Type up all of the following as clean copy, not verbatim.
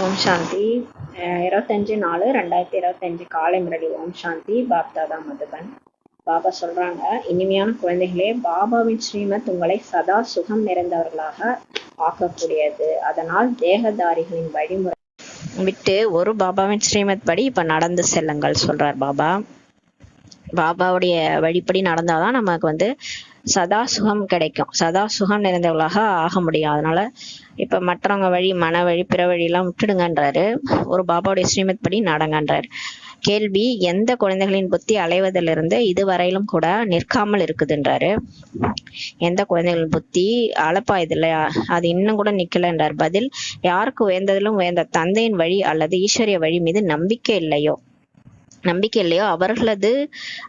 ஓம் சாந்தி. 25/4/2025 காலை முரளி. ஓம் சாந்தி. பாப்தாதா மதுபன். பாபா சொல்றாங்க, இனிமையான குழந்தைகளே, பாபாவின் ஸ்ரீமத் உங்களை சதா சுகம் நிறைந்தவர்களாக ஆக்கக்கூடியது. அதனால் தேகதாரிகளின் வழிமுறை விட்டு ஒரு பாபாவின் ஸ்ரீமத் படி இப்ப நடந்து செல்லுங்கள் சொல்றார் பாபா. பாபாவுடைய வழிப்படி நடந்தாதான் நமக்கு சதா சுகம் கிடைக்கும், சதா சுகம் நிறைந்தவர்களாக ஆக முடியும். அதனால இப்ப மற்றவங்க வழி, மன வழி, பிற வழியெல்லாம் விட்டுடுங்கன்றாரு. ஒரு பாபாவுடைய ஸ்ரீமத் படி நடங்கன்றாரு. கேள்வி, எந்த குழந்தைகளின் புத்தி அலைவதிலிருந்து இதுவரையிலும் கூட நிற்காமல் இருக்குதுன்றாரு. எந்த குழந்தைகளின் புத்தி அலப்பாயுது இல்லையா, அது இன்னும் கூட நிக்கலன்றார். பதில், யாருக்கு உயர்ந்ததிலும் உயர்ந்த தந்தையின் வழி அல்லது ஈஸ்வரிய வழி மீது நம்பிக்கை இல்லையோ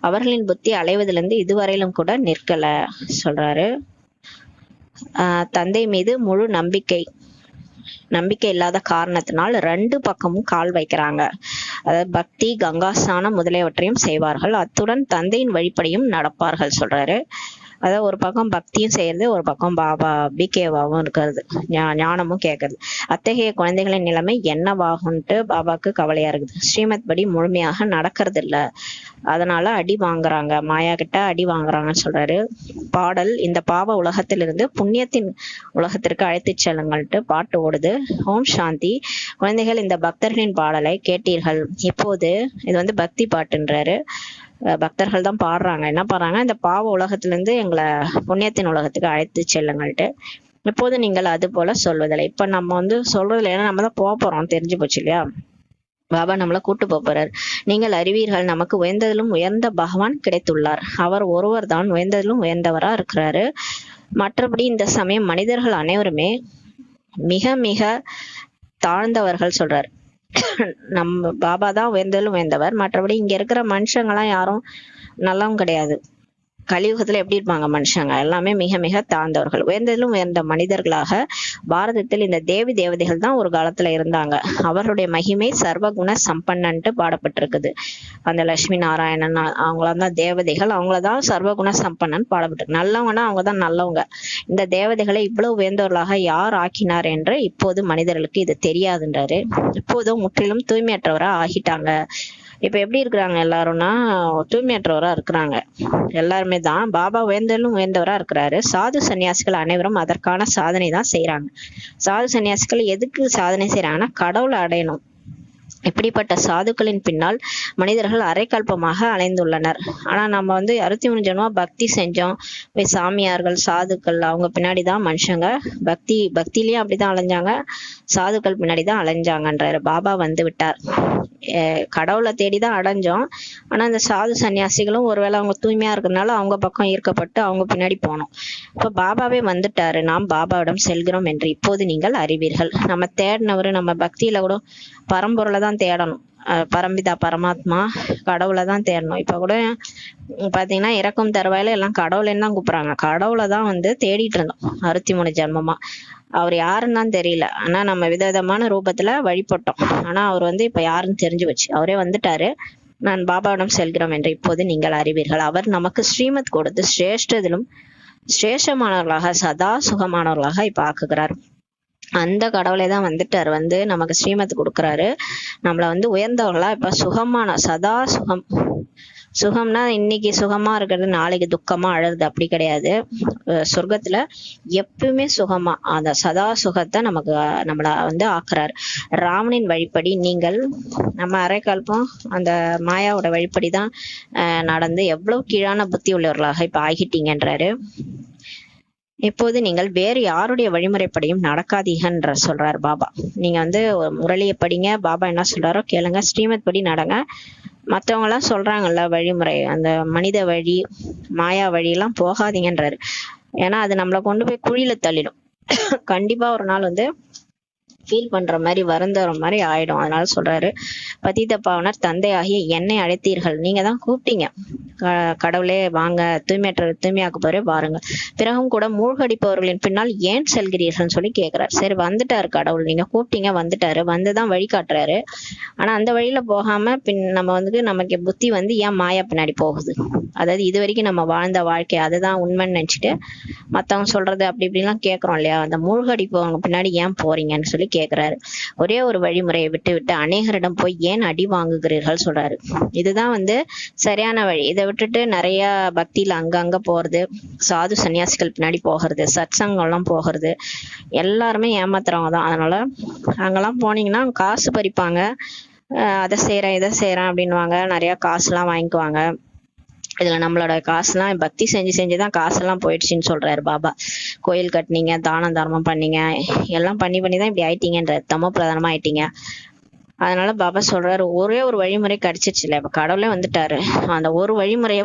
அவர்களின் புத்தி அலைவதிலிருந்து இதுவரையிலும் கூட நிற்கல சொல்றாரு. தந்தை மீது முழு நம்பிக்கை இல்லாத காரணத்தினால் 2 பக்கமும் கால் வைக்கிறாங்க. அதாவது பக்தி, கங்கா ஸ்நானம் முதலியவற்றையும் செய்வார்கள். அத்துடன் தந்தையின் வழிப்படியும் நடப்பார்கள் சொல்றாரு. அதாவது ஒரு பக்கம் பக்தியும் செய்யறது, ஒரு பக்கம் பாபா பிகேவாவும் இருக்கிறது, ஞானமும் கேட்கறது. அத்தகைய குழந்தைகளின் நிலைமை என்னவாகும்ட்டு பாபாக்கு கவலையா இருக்குது. ஸ்ரீமத் படி முழுமையாக நடக்கிறது இல்ல, அதனால அடி வாங்குறாங்க, மாயா கிட்ட அடி வாங்குறாங்கன்னு சொல்றாரு. பாடல், இந்த பாவ உலகத்திலிருந்து புண்ணியத்தின் உலகத்திற்கு அழைத்து செல்லுங்கள்ட்டு பாட்டு ஓடுது. ஓம் சாந்தி. குழந்தைகள், இந்த பக்தர்களின் பாடலை கேட்டீர்கள். இப்போது இது பக்தி பாட்டுன்றாரு. பக்தர்கள் தான் பாடுறாங்க. என்ன பாடுறாங்க, இந்த பாவ உலகத்துல இருந்து எங்களை புண்ணியத்தின் உலகத்துக்கு அழைத்து செல்லுங்கள்ட்டு. இப்போது நீங்கள் அது போல சொல்வதில்லை. இப்ப நம்ம சொல்றதில்லை, ஏன்னா நம்ம தான் போறோம், தெரிஞ்சு போச்சு இல்லையா. பாபா நம்மளை கூட்டு போறார். நீங்கள் அறிவீர்கள், நமக்கு உயர்ந்ததிலும் உயர்ந்த பகவான் கிடைத்துள்ளார். அவர் ஒருவர் தான் உயர்ந்ததிலும் உயர்ந்தவரா இருக்கிறாரு. மற்றபடி இந்த சமயம் மனிதர்கள் அனைவருமே மிக மிக தாழ்ந்தவர்கள் சொல்றாரு. நம்ம பாபா தான் உயர்ந்ததிலும் உயர்ந்தவர். மற்றபடி இங்க இருக்கிற மனுஷங்கெல்லாம் யாரும் நல்லவும் கிடையாது. கலியுகத்துல எப்படி இருப்பாங்க மனுஷங்க, எல்லாமே மிக மிக தாழ்ந்தவர்கள். உயர்ந்ததிலும் உயர்ந்த மனிதர்களாக பாரதத்தில் இந்த தேவி தேவதைகள் தான் ஒரு காலத்துல இருந்தாங்க. அவர்களுடைய மகிமை சர்வகுண சம்பன்னன்ட்டு பாடப்பட்டிருக்குது. அந்த லட்சுமி நாராயணன் அவங்களாம் தான் தேவதைகள், அவங்களதான் சர்வகுண சம்பன்னன் பாடப்பட்டிருக்கு. நல்லவங்கன்னா அவங்கதான் நல்லவங்க. இந்த தேவதைகளை இவ்வளவு உயர்ந்தவர்களாக யார் ஆக்கினார் என்று இப்போது மனிதர்களுக்கு இது தெரியாதுன்றாரு. இப்போதும் முற்றிலும் தூய்மையற்றவரா ஆகிட்டாங்க. இப்ப எப்படி இருக்கிறாங்க எல்லாரும்னா, தூய்மையற்றவரா இருக்கிறாங்க. எல்லாருமே தான் பாபா உயர்ந்தலும் உயர்ந்தவரா இருக்கிறாரு. சாது சன்னியாசிகள் அனைவரும் அதற்கான சாதனை தான் செய்யறாங்க. சாது சன்னியாசிகள் எதுக்கு சாதனை செய்யறாங்கன்னா, கடவுளை அடையணும். இப்படிப்பட்ட சாதுக்களின் பின்னால் மனிதர்கள் அரைக்கல்பமாக அலைந்துள்ளனர். ஆனா நம்ம 63 ஜென்மா பக்தி செஞ்சோம். சாமியார்கள், சாதுக்கள், அவங்க பின்னாடிதான் மனுஷங்க பக்திலயும் அப்படிதான் அலைஞ்சாங்க, சாதுக்கள் பின்னாடிதான் அலைஞ்சாங்கன்றாரு. பாபா விட்டார். கடவுளை தேடிதான் அடைஞ்சோம். ஆனா இந்த சாது சன்னியாசிகளும் ஒருவேளை அவங்க தூய்மையா இருக்கிறதுனால அவங்க பக்கம் ஈர்க்கப்பட்டு அவங்க பின்னாடி போனோம். இப்ப பாபாவே வந்துட்டாரு. நாம் பாபாவிடம் செல்கிறோம் என்று இப்போது நீங்கள் அறிவீர்கள். நம்ம தேடினவரு, நம்ம பக்தியில கூட பரம்பொருளை தான் தேடணும். பரம்பிதா பரமாத்மா கடவுளை தான் தேடணும். இப்ப கூட பாத்தீங்கன்னா இறக்கும் தருவாயில எல்லாம் கடவுளைன்னு தான் கூப்பிடுறாங்க. கடவுளை தான் தேடிட்டு இருந்தோம் 63 ஜென்மமா. அவர் யாருன்னு தான் தெரியல. ஆனா நம்ம விதவிதமான ரூபத்துல வழிபட்டோம். ஆனா அவர் இப்ப யாருன்னு தெரிஞ்சு வச்சு அவரே வந்துட்டாரு. நான் பாபாவிடம் செல்கிறோம் என்று இப்போது நீங்கள் அறிவீர்கள். அவர் நமக்கு ஸ்ரீமத் கொடுத்து சிரேஷ்டதிலும் சிரேஷ்டமானவர்களாக சதா சுகமானவர்களாக இப்ப ஆக்குகிறார். அந்த கடவுளை தான் வந்துட்டார். நமக்கு ஸ்ரீமத் கொடுக்குறாரு. நம்மள உயர்ந்தவர்களா இப்ப சுகமான சதா சுகம்னா இன்னைக்கு சுகமா இருக்கிறது நாளைக்கு துக்கமா அழகுது அப்படி கிடையாது. சொர்க்கத்துல எப்பவுமே சுகமா அந்த சதா சுகத்தை நம்மள ஆக்குறாரு. ராமனின் வழிப்படி நீங்கள் நம்ம அரைக்கல்பம் அந்த மாயாவோட வழிப்படிதான் நடந்து எவ்வளவு கீழான புத்தி உள்ளவர்களாக இப்ப ஆகிட்டீங்கன்றாரு. இப்போது நீங்கள் வேறு யாருடைய வழிமுறைப்படியும் நடக்காதீங்கன்ற சொல்றாரு பாபா. நீங்க முரளியை படிங்க, பாபா என்ன சொல்றாரோ கேளுங்க, ஸ்ரீமத் படி நடங்க. மற்றவங்க எல்லாம் சொல்றாங்கல்ல வழிமுறை, அந்த மனித வழி, மாயா வழி எல்லாம் போகாதீங்கன்றாரு. ஏன்னா அது நம்மளை கொண்டு போய் குழியில தள்ளிடும். கண்டிப்பா ஒரு நாள் ஃபீல் பண்ற மாதிரி வருந்துற மாதிரி ஆயிடும். அதனால சொல்றாரு, பதித பாவனர் தந்தை ஆகிய என்னை அழைத்தீர்கள். நீங்க தான் கூப்பிட்டீங்க, கடவுளே வாங்க, தூய்மையாக்க போறே பாருங்க. பிறகும் கூட மூழ்கடிப்பவர்களின் பின்னால் ஏன் செல்கிறீர்கள் சொல்லி கேட்கிறார். சரி, வந்துட்டாரு கடவுள், நீங்க கூப்பிட்டீங்க, வந்துட்டாரு, வந்துதான் வழி காட்டுறாரு. ஆனா அந்த வழியில போகாம நம்ம நமக்கு புத்தி ஏன் மாயா பின்னாடி போகுது? அதாவது இது வரைக்கும் நம்ம வாழ்ந்த வாழ்க்கை அதுதான் உண்மைன்னு நினைச்சிட்டு மத்தவங்க சொல்றது அப்படி இப்படிலாம் கேட்கறோம் இல்லையா? அந்த மூழ்கடிப்பவங்க பின்னாடி ஏன் போறீங்கன்னு சொல்லி கேட்கிறாரு. ஒரே ஒரு வழிமுறையை விட்டு விட்டு அநேகரிடம் போய் ஏன் அடி வாங்குகிறீர்கள் சொல்றாரு. இதுதான் சரியான வழி. இதை விட்டுட்டு நிறைய பக்தியில அங்கங்க போறது, சாது சன்னியாசிகள் பின்னாடி போகிறது, சத்சங்கம்லாம் போகிறது, எல்லாருமே ஏமாத்துறவங்க தான். அதனால அங்கெல்லாம் போனீங்கன்னா காசு பறிப்பாங்க. அதை செய்யறேன் இதை செய்யறேன் அப்படின்வாங்க, நிறைய காசுலாம் வாங்கிக்குவாங்க. இதுல நம்மளோட காசுலாம் பக்தி செஞ்சு செஞ்சுதான் காசெல்லாம் போயிடுச்சுன்னு சொல்றாரு பாபா. கோயில் கட்டினீங்க, தானம் தர்மம் பண்ணீங்க, எல்லாம் பண்ணி பண்ணிதான் இப்படி ஆயிட்டீங்கன்ற தமோ பிரதானமா ஆயிட்டீங்க. அதனால பாபா சொல்றாரு, ஒரே ஒரு வழிமுறை கிடைச்சிருச்சு இல்ல, இப்ப கடவுளே வந்துட்டாரு, அந்த ஒரு வழிமுறைய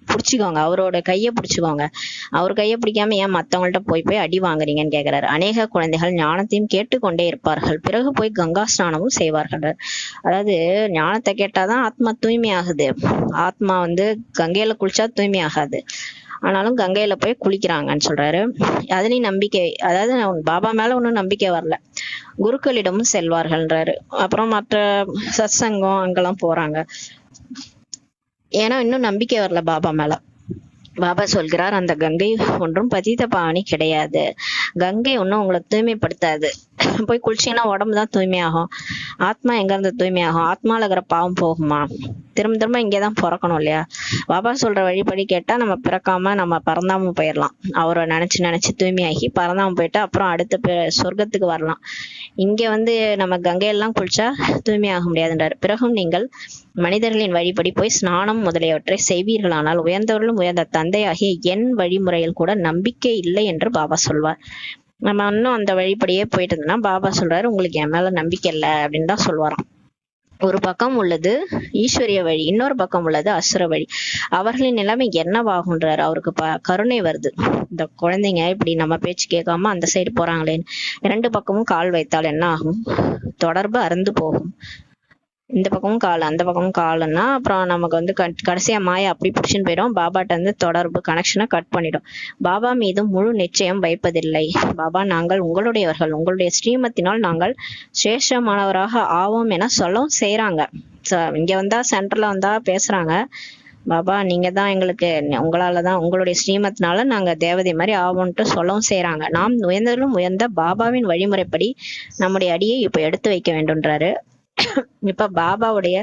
புடிச்சுக்கோங்க, அவரோட கையை பிடிச்சுக்கோங்க. அவர் கையை பிடிக்காம ஏன் மத்தவங்கள்ட்ட போய் போய் அடி வாங்குறீங்கன்னு கேக்குறாரு. அநேக குழந்தைகள் ஞானத்தையும் கேட்டுக்கொண்டே இருப்பார்கள், பிறகு போய் கங்கா ஸ்நானமும் செய்வார்கள். அதாவது ஞானத்தை கேட்டாதான் ஆத்மா தூய்மை ஆகுது. ஆத்மா கங்கையில குளிச்சா தூய்மை ஆகாது, ஆனாலும் கங்கையில போய் குளிக்கிறாங்கன்னு சொல்றாரு. அதுலயும் நம்பிக்கை, அதாவது பாபா மேல ஒன்னும் நம்பிக்கை வரல, குருக்களிடமும் செல்வார்கள்ன்றாரு. அப்புறம் மற்ற சத்சங்கம் அங்கெல்லாம் போறாங்க, ஏன்னா இன்னும் நம்பிக்கை வரல பாபா மேல. பாபா சொல்கிறார், அந்த கங்கை ஒன்றும் பதித பாவனி கிடையாது, கங்கை ஒன்றும் உங்களை தூய்மைப்படுத்தாது. போய் குளிச்சீங்கன்னா உடம்புதான் தூய்மையாகும், ஆத்மா எங்க இருந்து தூய்மையாகும்? ஆத்மால இருக்கிற பாவம் போகுமா? திரும்ப திரும்ப இங்கேதான் பிறக்கணும் இல்லையா? பாபா சொல்ற வழிபடி கேட்டா நம்ம பிறக்காம நம்ம பரந்தாம போயிடலாம். அவரை நினைச்சு நினைச்சு தூய்மையாகி பரந்தாம போயிட்டு அப்புறம் அடுத்த சொர்க்கத்துக்கு வரலாம். இங்க நம்ம கங்கையெல்லாம் குளிச்சா தூய்மையாக முடியாதுன்றாரு. பிறகும் நீங்கள் மனிதர்களின் வழிபடி போய் ஸ்நானம் முதலியவற்றை செய்வீர்களானால் உயர்ந்தவர்களும் உயர்ந்த தந்தையாகிய என் வழிமுறையில் கூட நம்பிக்கை இல்லை என்று பாபா சொல்வார். நம்ம இன்னும் அந்த வழிபடியே போயிட்டு இருந்தோம்னா பாபா சொல்றாரு, உங்களுக்கு என் மேல நம்பிக்கை இல்லை அப்படின்னு தான் சொல்வாராம். ஒரு பக்கம் உள்ளது ஈஸ்வரிய வழி, இன்னொரு பக்கம் உள்ளது அசுர வழி. அவர்களின் நிலைமை என்னவாகுன்றாரு. அவருக்கு கருணை வருது, இந்த குழந்தைங்க இப்படி நம்ம பேச்சு கேட்காம அந்த சைடு போறாங்களேன்னு. இரண்டு பக்கமும் கால் வைத்தால் என்ன ஆகும்? தொடர்பு அறுந்து போகும். இந்த பக்கமும் கால் அந்த பக்கமும் கால்னா அப்புறம் நமக்கு கடைசியா மாயா அப்படி பிடிச்சுன்னு போயிடும். பாபாட்ட தொடர்பு கனெக்ஷனை கட் பண்ணிடும். பாபா மீது முழு நிச்சயம் வைப்பதில்லை. பாபா, நாங்கள் உங்களுடையவர்கள், உங்களுடைய ஸ்ரீமத்தினால் நாங்கள் சிரேஷ்டமானவராக ஆவோம் என சொல்லவும் செய்யறாங்க. இங்க வந்தா சென்டர்ல வந்தா பேசுறாங்க, பாபா நீங்க தான் எங்களுக்கு, உங்களாலதான், உங்களுடைய ஸ்ரீமத்தினால நாங்க தேவதை மாதிரி ஆவோம்ட்டு சொல்லவும் செய்யறாங்க. நாம் உயர்ந்தலும் உயர்ந்த பாபாவின் வழிமுறைப்படி நம்முடைய அடியை இப்ப எடுத்து வைக்க வேண்டும்ன்றாரு. இப்ப பாபாவுடைய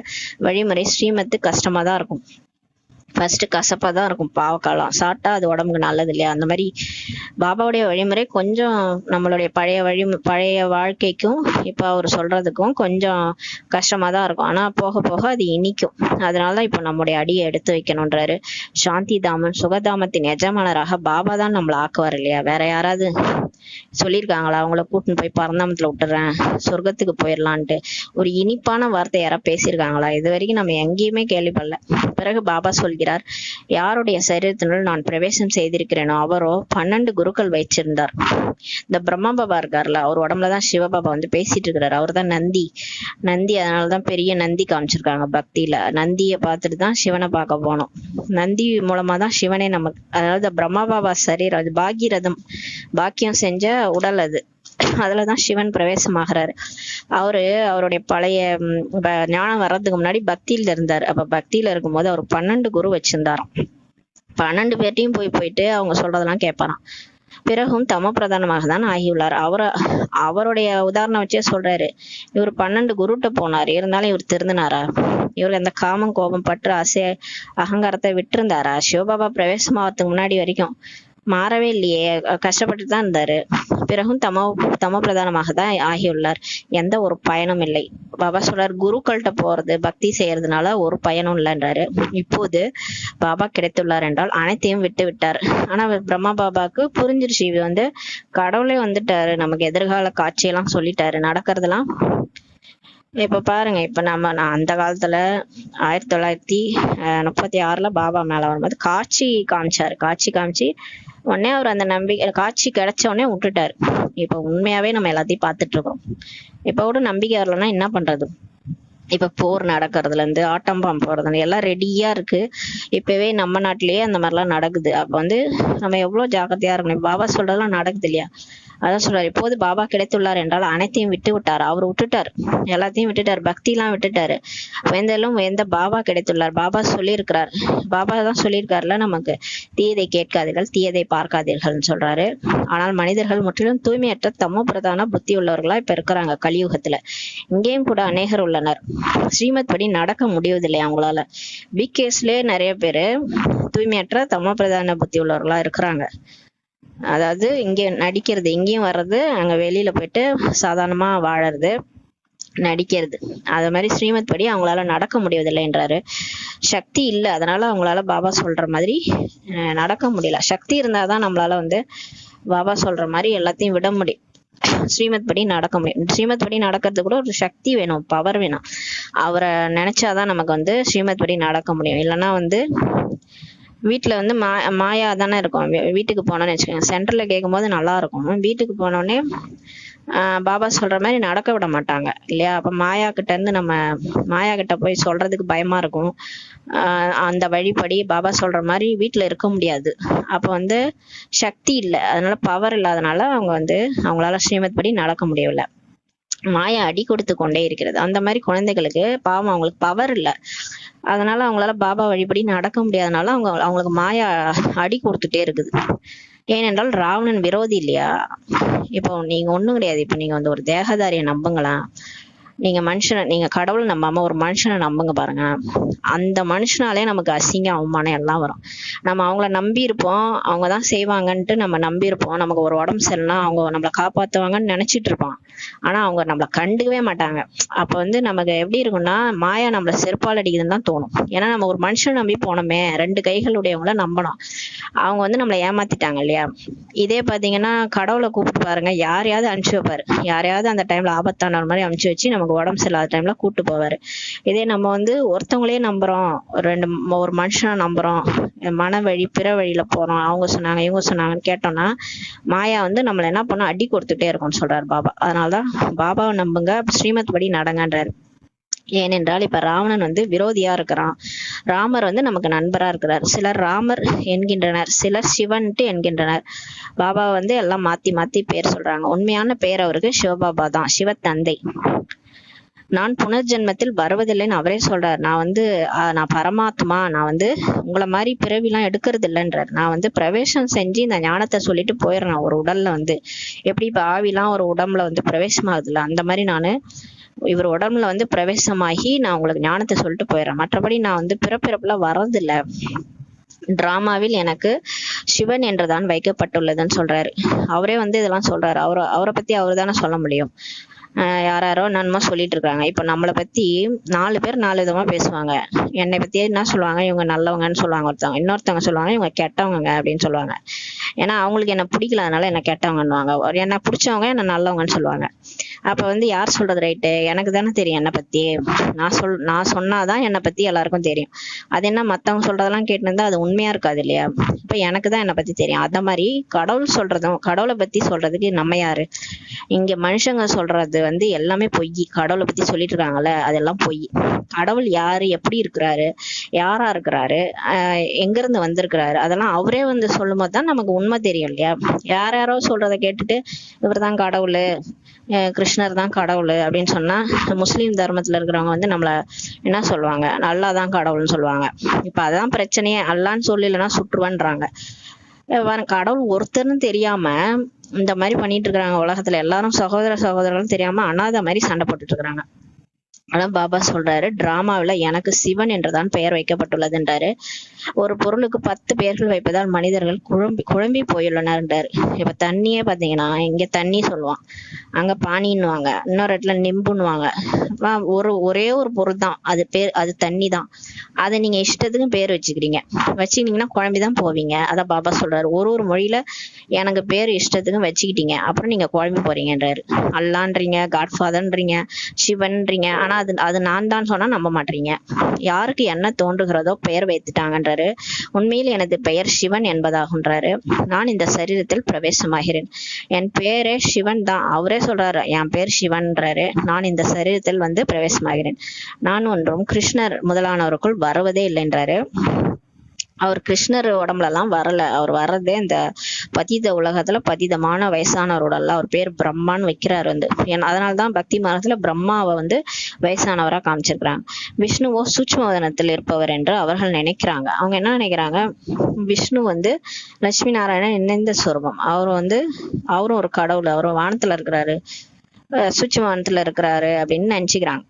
வழிமுறை ஸ்ரீமத்து கஷ்டமா தான் இருக்கும், ஃபர்ஸ்ட் கசப்பா தான் இருக்கும். பாவக்காலம் சாப்பிட்டா அது உடம்புக்கு நல்லது இல்லையா? அந்த மாதிரி பாபாவுடைய வழிமுறை கொஞ்சம் நம்மளுடைய பழைய வாழ்க்கைக்கும் இப்ப அவர் சொல்றதுக்கும் கொஞ்சம் கஷ்டமா தான் இருக்கும். ஆனா போக போக அது இனிக்கும். அதனாலதான் இப்ப நம்முடைய அடியை எடுத்து வைக்கணும்ன்றாரு. சாந்தி தாமன் சுகதாமத்தின் எஜமானராக பாபா தான் நம்மளை ஆக்குவார் இல்லையா? வேற யாராவது சொல்லியிருக்காங்களா அவங்கள கூட்டின்னு போய் பரந்தாமத்துல விட்டுறேன் சொர்க்கத்துக்கு போயிடலான்ட்டு? ஒரு இனிப்பான வார்த்தை யாராவது பேசியிருக்காங்களா? இது வரைக்கும் நம்ம எங்கேயுமே கேள்விப்படல. பிறகு பாபா சொல்கிறார், யாருடைய சரீரத்தினுள் நான் பிரவேசம் செய்திருக்கிறேனோ அவரோ 12 குருக்கள் வச்சிருந்தார். இந்த பிரம்மா பாபா இருக்காருல்ல, அவர் உடம்புலதான் சிவபாபா பேசிட்டு இருக்கிறாரு. அவர் தான் நந்தி. அதனாலதான் பெரிய நந்தி காமிச்சிருக்காங்க பக்தியில. நந்தியை பார்த்துட்டு தான் சிவனை பார்க்க போனோம். நந்தி மூலமா தான் சிவனே நமக்கு, அதாவது பிரம்மா பாபா சரீரம் அது பாகீரதம், பாக்கியம் செஞ்ச உடல் அது, அதுலதான் சிவன் பிரவேசமாகிறாரு. அவருடைய பழைய ஞானம் வர்றதுக்கு முன்னாடி பக்தியில இருந்தாரு. அப்ப பக்தியில இருக்கும்போது அவர் 12 குரு வச்சிருந்தாராம். 12 பேர்ட்டையும் போயிட்டு அவங்க சொல்றதெல்லாம் கேட்பாராம். பிறகும் தம பிரதானமாக தான் ஆகியுள்ளார். அவருடைய உதாரணம் வச்சே சொல்றாரு. இவர் 12 குருட்ட போனாரு, இருந்தாலும் இவர் திருந்தினாரா? இவர் அந்த காமம் கோபம் பற்று ஆசை அகங்காரத்தை விட்டுருந்தாரா? சிவபாபா பிரவேசமாகறதுக்கு முன்னாடி வரைக்கும் மாறவே இல்லையே, கஷ்டப்பட்டு தான் இருந்தாரு. பிறகும் தமோ பிரதானமாக தான் ஆகியுள்ளார், எந்த ஒரு பயனும் இல்லை. பாபா சொல்றாரு, குருக்கள்கிட்ட போறது பக்தி செய்யறதுனால ஒரு பயனும் இல்லைன்றாரு. இப்போது பாபா கிடைத்துள்ளார் என்றால் அனைத்தையும் விட்டு விட்டார். ஆனா பிரம்மா பாபாவுக்கு புரிஞ்சிருச்சு, இது கடவுளே வந்துட்டாரு, நமக்கு எதிர்கால காட்சியெல்லாம் சொல்லிட்டாரு, நடக்கிறதெல்லாம். இப்ப பாருங்க, இப்ப நான் அந்த காலத்துல 1936 பாபா மேல வரும்போது காட்சி காமிச்சு உடனே அவர் அந்த நம்பிக்கை காட்சி கிடைச்ச உடனே விட்டுட்டாரு. இப்ப உண்மையாவே நம்ம எல்லாத்தையும் பார்த்துட்டு இருக்கோம். இப்ப கூட நம்பிக்கை வரலன்னா என்ன பண்றது? இப்ப போர் நடக்கிறதுல இருந்து ஆட்டம் பாம்பு போறதுல எல்லாம் ரெடியா இருக்கு. இப்பவே நம்ம நாட்டிலேயே அந்த மாதிரிலாம் நடக்குது. அப்ப நம்ம எவ்வளவு ஜாக்கிரதையா இருக்கணும். பாபா சொல்றதெல்லாம் நடக்குது இல்லையா? அதான் சொல்றாரு, இப்போது பாபா கிடைத்துள்ளார் என்றால் அனைத்தையும் விட்டு விட்டார். அவர் விட்டுட்டார், எல்லாத்தையும் விட்டுட்டார், பக்தி எல்லாம் விட்டுட்டாரு. வேந்தலும் வேந்த பாபா கிடைத்துள்ளார். பாபா சொல்லியிருக்கிறார், பாபா தான் சொல்லியிருக்காருல நமக்கு, தீயதை கேட்காதீர்கள், தீயதை பார்க்காதீர்கள்னு சொல்றாரு. ஆனால் மனிதர்கள் முற்றிலும் தூய்மையற்ற தமோ பிரதான புத்தி உள்ளவர்களா இப்ப இருக்கிறாங்க கலியுகத்துல. இங்கேயும் கூட அநேகர் உள்ளனர். ஸ்ரீமத் படி நடக்க முடிவதில்லை அவங்களால. பிகேஸ்லயே நிறைய பேரு தூய்மையற்ற தமோ பிரதான புத்தி உள்ளவர்களா இருக்கிறாங்க. அதாவது இங்க நடிக்கிறது, இங்கேயும் வர்றது, அங்க வெளியில போயிட்டு சாதாரணமா வாழறது, நடிக்கிறது. அது மாதிரி ஸ்ரீமத் படி அவங்களால நடக்க முடிவதில்லைன்றாரு. சக்தி இல்லை, அதனால அவங்களால பாபா சொல்ற மாதிரி நடக்க முடியல. சக்தி இருந்தாதான் நம்மளால பாபா சொல்ற மாதிரி எல்லாத்தையும் விட முடியும், ஸ்ரீமத் படி நடக்க முடியும். ஸ்ரீமத் படி நடக்கிறது கூட ஒரு சக்தி வேணும், பவர் வேணும். அவரை நினைச்சாதான் நமக்கு ஸ்ரீமத் படி நடக்க முடியும். இல்லைன்னா வீட்டுல மாயா தானே இருக்கும். வீட்டுக்கு போனோம்னு வச்சுக்கோங்க, சென்டர்ல கேட்கும் போது நல்லா இருக்கும். வீட்டுக்கு போனோடனே பாபா சொல்ற மாதிரி நடக்க விட மாட்டாங்க இல்லையா? அப்ப மாயா கிட்ட போய் சொல்றதுக்கு பயமா இருக்கும். அந்த வழிபடி பாபா சொல்ற மாதிரி வீட்டுல இருக்க முடியாது. அப்ப சக்தி இல்லை, அதனால பவர் இல்லாதனால அவங்களால ஸ்ரீமத் படி நடக்க முடியல. மாயா அடி கொடுத்து கொண்டே இருக்கிறது. அந்த மாதிரி குழந்தைகளுக்கு பாவம், அவங்களுக்கு பவர் இல்லை, அதனால அவங்களால பாபா வழிபடி நடக்க முடியாதனால அவங்களுக்கு மாயா அடி கொடுத்துட்டே இருக்குது. ஏனென்றால் ராவணன் விரோதி இல்லையா? இப்போ நீங்க ஒண்ணும் கிடையாது. இப்போ நீங்க ஒரு தேகதாரியை நம்புங்களா, நீங்க கடவுளை நம்பாம ஒரு மனுஷனை நம்புங்க பாருங்க. அந்த மனுஷனாலே நமக்கு அசிங்கம் அவமானம் எல்லாம் வரும். நம்ம அவங்கள நம்பி இருப்போம், அவங்கதான் செய்வாங்கன்ட்டு நம்ம நம்பி இருப்போம். நமக்கு ஒரு உடம்பு சரியில்லைன்னா அவங்க நம்மளை காப்பாத்துவாங்கன்னு நினைச்சிட்டு இருப்போம். ஆனா அவங்க நம்மளை கண்டுக்கவே மாட்டாங்க. அப்ப நமக்கு எப்படி இருக்கும்னா, மாயா நம்மள செருப்பால் அடிக்குதுன்னு தான் தோணும். ஏன்னா நம்ம ஒரு மனுஷனை நம்பி போனோமே, 2 கைகளுடையவங்கள நம்பணும். அவங்க நம்மளை ஏமாத்திட்டாங்க இல்லையா? இதே பாத்தீங்கன்னா கடவுளை கூப்பிட்டு பாருங்க, யாரையாவது அனுப்பிச்சு வைப்பாரு. யாரையாவது அந்த டைம்ல ஆபத்தான மாதிரி அனுப்பிச்சு வச்சு நமக்கு உடம்பு சரியில்லாத டைம்ல கூப்பிட்டு போவாரு. இதே நம்ம ஒருத்தவங்களே நம்புறோம், ஒரு மனுஷனை நம்புறோம், மன வழி பிற வழியில போறோம், அவங்க சொன்னாங்க இவங்க சொன்னாங்கன்னு கேட்டோம்னா மாயா நம்மள என்ன பண்ணும், அடி கொடுத்துட்டே இருக்கும்னு சொல்றாரு பாபா. அதனாலதான் பாபாவை நம்புங்க, ஸ்ரீமத் படி நடங்கன்றாரு. ஏனென்றால் இப்ப ராவணன் விரோதியா இருக்கிறான், ராமர் நமக்கு நண்பரா இருக்கிறார். சிலர் ராமர் என்கின்றனர், சிலர் சிவன்ட்டு என்கின்றனர். பாபா எல்லாம் மாத்தி மாத்தி பேர் சொல்றாங்க. உண்மையான பேர் அவருக்கு சிவபாபா தான், சிவ தந்தை. நான் புனர்ஜென்மத்தில் வருவதில்லைன்னு அவரே சொல்றாரு. நான் பரமாத்மா, நான் உங்களை மாதிரி பிறவிலாம் எடுக்கிறது இல்லைன்றார். நான் பிரவேசம் செஞ்சு இந்த ஞானத்தை சொல்லிட்டு போயிடுறேன். ஒரு உடல்ல எப்படி இப்ப ஆவிலாம் ஒரு உடம்புல பிரவேசமாகுதுல்ல, அந்த மாதிரி நானு இவர் உடம்புல பிரவேசமாகி நான் உங்களுக்கு ஞானத்தை சொல்லிட்டு போயிடுறேன். மற்றபடி நான் பிறப்பிறப்புல வர்றதில்லை. டிராமாவில் எனக்கு சிவன் என்றுதான் வைக்கப்பட்டுள்ளதுன்னு சொல்றாரு. அவரே இதெல்லாம் சொல்றாரு. அவரை பத்தி அவரு தானே சொல்ல முடியும். யாரோ என்னமோ சொல்லிட்டு இருக்காங்க. இப்ப நம்மளை பத்தி 4 பேர் 4 விதமா பேசுவாங்க. என்னை பத்தி என்ன சொல்லுவாங்க, இவங்க நல்லவங்கன்னு சொல்லுவாங்க ஒருத்தவங்க, இன்னொருத்தவங்க சொல்லுவாங்க இவங்க கெட்டவங்க அப்படின்னு சொல்லுவாங்க. ஏன்னா அவங்களுக்கு என்ன பிடிக்கல, அதனால என்ன கெட்டவங்கன்னுவாங்க. என்ன பிடிச்சவங்க என்ன நல்லவங்கன்னு சொல்லுவாங்க. அப்ப யார் சொல்றது ரைட்டு? எனக்கு தானே தெரியும் என்னை பத்தி. நான் சொன்னாதான் என்னை பத்தி எல்லாருக்கும் தெரியும். அது என்ன மத்தவங்க சொல்றதெல்லாம் கேட்டுருந்தா அது உண்மையா இருக்காது இல்லையா? இப்ப எனக்கு தான் என்னை பத்தி தெரியும். அந்த மாதிரி கடவுள் சொல்றதும், கடவுளை பத்தி சொல்றதுக்கு நம்ம யாரு? இங்க மனுஷங்க சொல்றது எல்லாமே பொய். கடவுளை பத்தி சொல்லிட்டு இருக்காங்கல்ல, அதெல்லாம் பொய். கடவுள் யாரு, எப்படி இருக்கிறாரு, யாரா இருக்கிறாரு, எங்க இருந்து வந்திருக்கிறாரு, அதெல்லாம் அவரே சொல்லும் போதுதான் நமக்கு உண்மை தெரியும் இல்லையா? யாரோ சொல்றதை கேட்டுட்டு இவர் தான் கடவுள், கிருஷ்ணர் தான் கடவுள் அப்படின்னு சொன்னா, முஸ்லீம் தர்மத்துல இருக்கிறவங்க நம்மள என்ன சொல்லுவாங்க, அல்லாஹ் தான் கடவுள்னு சொல்லுவாங்க. இப்ப அதான் பிரச்சனையே, அல்லான்னு சொல்லலைன்னா சுற்றுவான்றாங்க. கடவுள் ஒருத்தர்னு தெரியாம இந்த மாதிரி பண்ணிட்டு இருக்கிறாங்க. உலகத்துல எல்லாரும் சகோதரர்களும் தெரியாம அனாதை மாதிரி சண்டை போட்டுட்டு இருக்கிறாங்க. ஆனா பாபா சொல்றாரு, டிராமாவில எனக்கு சிவன் என்றுதான் பெயர் வைக்கப்பட்டுள்ளதுன்றாரு. ஒரு பொருளுக்கு 10 பெயர்கள் வைப்பதால் மனிதர்கள் குழம்பி போயுள்ளனர்ன்றாரு. இப்ப தண்ணியே பாத்தீங்கன்னா, இங்க தண்ணி சொல்லுவான், அங்க பானின்னுவாங்க, இன்னொரு இடத்துல நிம்புன்னுவாங்க. ஒரே ஒரு பொருள் தான் அது, அது தண்ணி தான். அதை நீங்க இஷ்டத்துக்கு பேர் வச்சுக்கிட்டீங்கன்னா குழம்பிதான் போவீங்க. அதான் பாபா சொல்றாரு, ஒரு மொழியில எனக்கு பேர் இஷ்டத்துக்கு வச்சுக்கிட்டீங்க, அப்புறம் நீங்க குழம்பி போறீங்கன்றாரு. அல்லான்றீங்க, காட்ஃபாதர்ன்றீங்க, சிவன்றீங்க. ஆனா அது நான் தான் சொன்னா நம்ப மாட்டீங்க. யாருக்கு என்ன தோன்றுகிறதோ பெயர் வைத்துட்டாங்கன்றாரு. உண்மையில் எனது பெயர் சிவன் என்பதாகுன்றாரு. நான் இந்த சரீரத்தில் பிரவேசமாகிறேன், என் பேரே சிவன் தான். அவரே சொல்றாரு, என் பேர் சிவன்றாரு. நான் இந்த சரீரத்தில் பிரவேசமாகிறேன். நான் ஒன்றும் கிருஷ்ணர் முதலானவருக்குள் வருவதே இல்லைன்றாரு. அவர் கிருஷ்ணர் உடம்புல எல்லாம் வரல. அவர் வர்றதே இந்த பதித உலகத்துல பதிதமான வயசானவரோட எல்லாம் அவர் பேர் பிரம்மான்னு வைக்கிறாரு வந்து. அதனாலதான் பக்தி மார்க்கத்துல பிரம்மாவை வந்து வயசானவரா காமிச்சிருக்கிறாங்க. விஷ்ணுவோ சூட்சுமவதனத்தில் இருப்பவர் என்று அவர்கள் நினைக்கிறாங்க. அவங்க என்ன நினைக்கிறாங்க, விஷ்ணு வந்து லட்சுமி நாராயணன் இணைந்த சொரூபம். அவர் வந்து அவரும் ஒரு கடவுள், அவரும் வானத்துல இருக்கிறாரு, சூட்சும வானத்துல இருக்கிறாரு அப்படின்னு நினைச்சுக்கிறாங்க.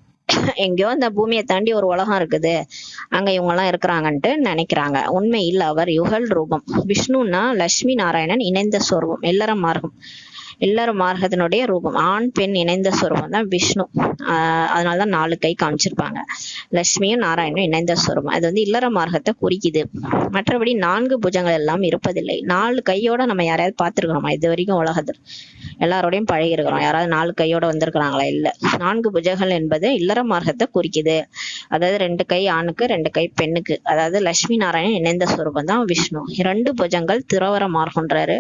எங்கேயோ அந்த பூமியை தாண்டி ஒரு உலகம் இருக்குது, அங்க இவங்க எல்லாம் இருக்கிறாங்கன்ட்டு நினைக்கிறாங்க. உண்மை இல்ல, அவர் யுகல் ரூபம். விஷ்ணுன்னா லட்சுமி நாராயணன் இணைந்த சொரூபம், இல்லற மார்க்கம், இல்லற மார்க்கத்தினுடைய ரூபம். ஆண் பெண் இணைந்த சொரூபம் தான் விஷ்ணு. அதனாலதான் 4 கை காமிச்சிருப்பாங்க. லட்சுமியும் நாராயணனும் இணைந்த சொரூபம். அது வந்து இல்லற மார்க்கத்தை குறிக்குது. மற்றபடி 4 புஜங்கள் எல்லாம் இருப்பதில்லை. 4 கையோட நம்ம யாரையாவது பார்த்திருக்கிறோமா இது வரைக்கும் உலகத்தில்? எல்லாரோடையும் பழகி இருக்கிறோம். யாராவது 4 கையோட வந்திருக்கிறாங்களா? இல்ல. 4 புஜங்கள் என்பது இல்லற மார்க்கத்தை குறிக்குது. அதாவது 2 கை ஆணுக்கு, 2 கை பெண்ணுக்கு. அதாவது லட்சுமி நாராயணன் இணைந்த சொரூபம் தான் விஷ்ணு. 2 புஜங்கள் துறவர மார்க்கம்ன்றாரு.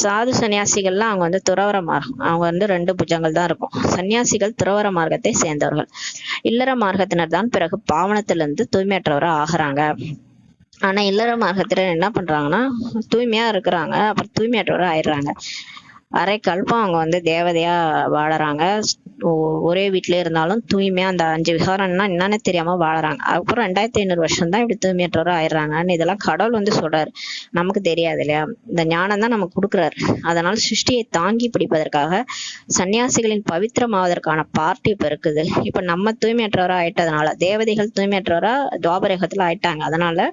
சாது சன்னியாசிகள்லாம் அவங்க வந்து துறவர மார்க்கம், அவங்க வந்து 2 புஜங்கள் தான் இருக்கும். சன்னியாசிகள் துறவர மார்க்கத்தை சேர்ந்தவர்கள். இல்லற மார்க்கத்தினர் தான் பிறகு பாவனத்திலிருந்து தூய்மையற்றவரா ஆகுறாங்க. ஆனா இல்லற மார்க்கத்தினர் என்ன பண்றாங்கன்னா, தூய்மையா இருக்கிறாங்க, அப்புறம் தூய்மையற்றவரா ஆயிடுறாங்க. அரை கல்பம் அவங்க வந்து தேவதையா வாழறாங்க. ஒரே வீட்லயே இருந்தாலும் தூய்மையா அந்த 5 விகாரம்னா என்னன்னு தெரியாம வாழறாங்க. அப்புறம் 2500 வருஷம் தான் இப்படி தூய்மையற்றவரும் ஆயிடுறாங்கன்னு இதெல்லாம் கடவுள் வந்து சொல்றாரு, நமக்கு தெரியாது இல்லையா? இந்த ஞானம் தான் நமக்கு கொடுக்குறாரு. அதனால சிருஷ்டியை தாங்கி பிடிப்பதற்காக சன்னியாசிகளின் பவித்திரமாவதற்கான பார்ட்டி இப்ப இருக்குது. இப்ப நம்ம தூய்மையற்றவரா ஆயிட்டதுனால, தேவதைகள் தூய்மையற்றவரா துவாபரகத்துல ஆயிட்டாங்க. அதனால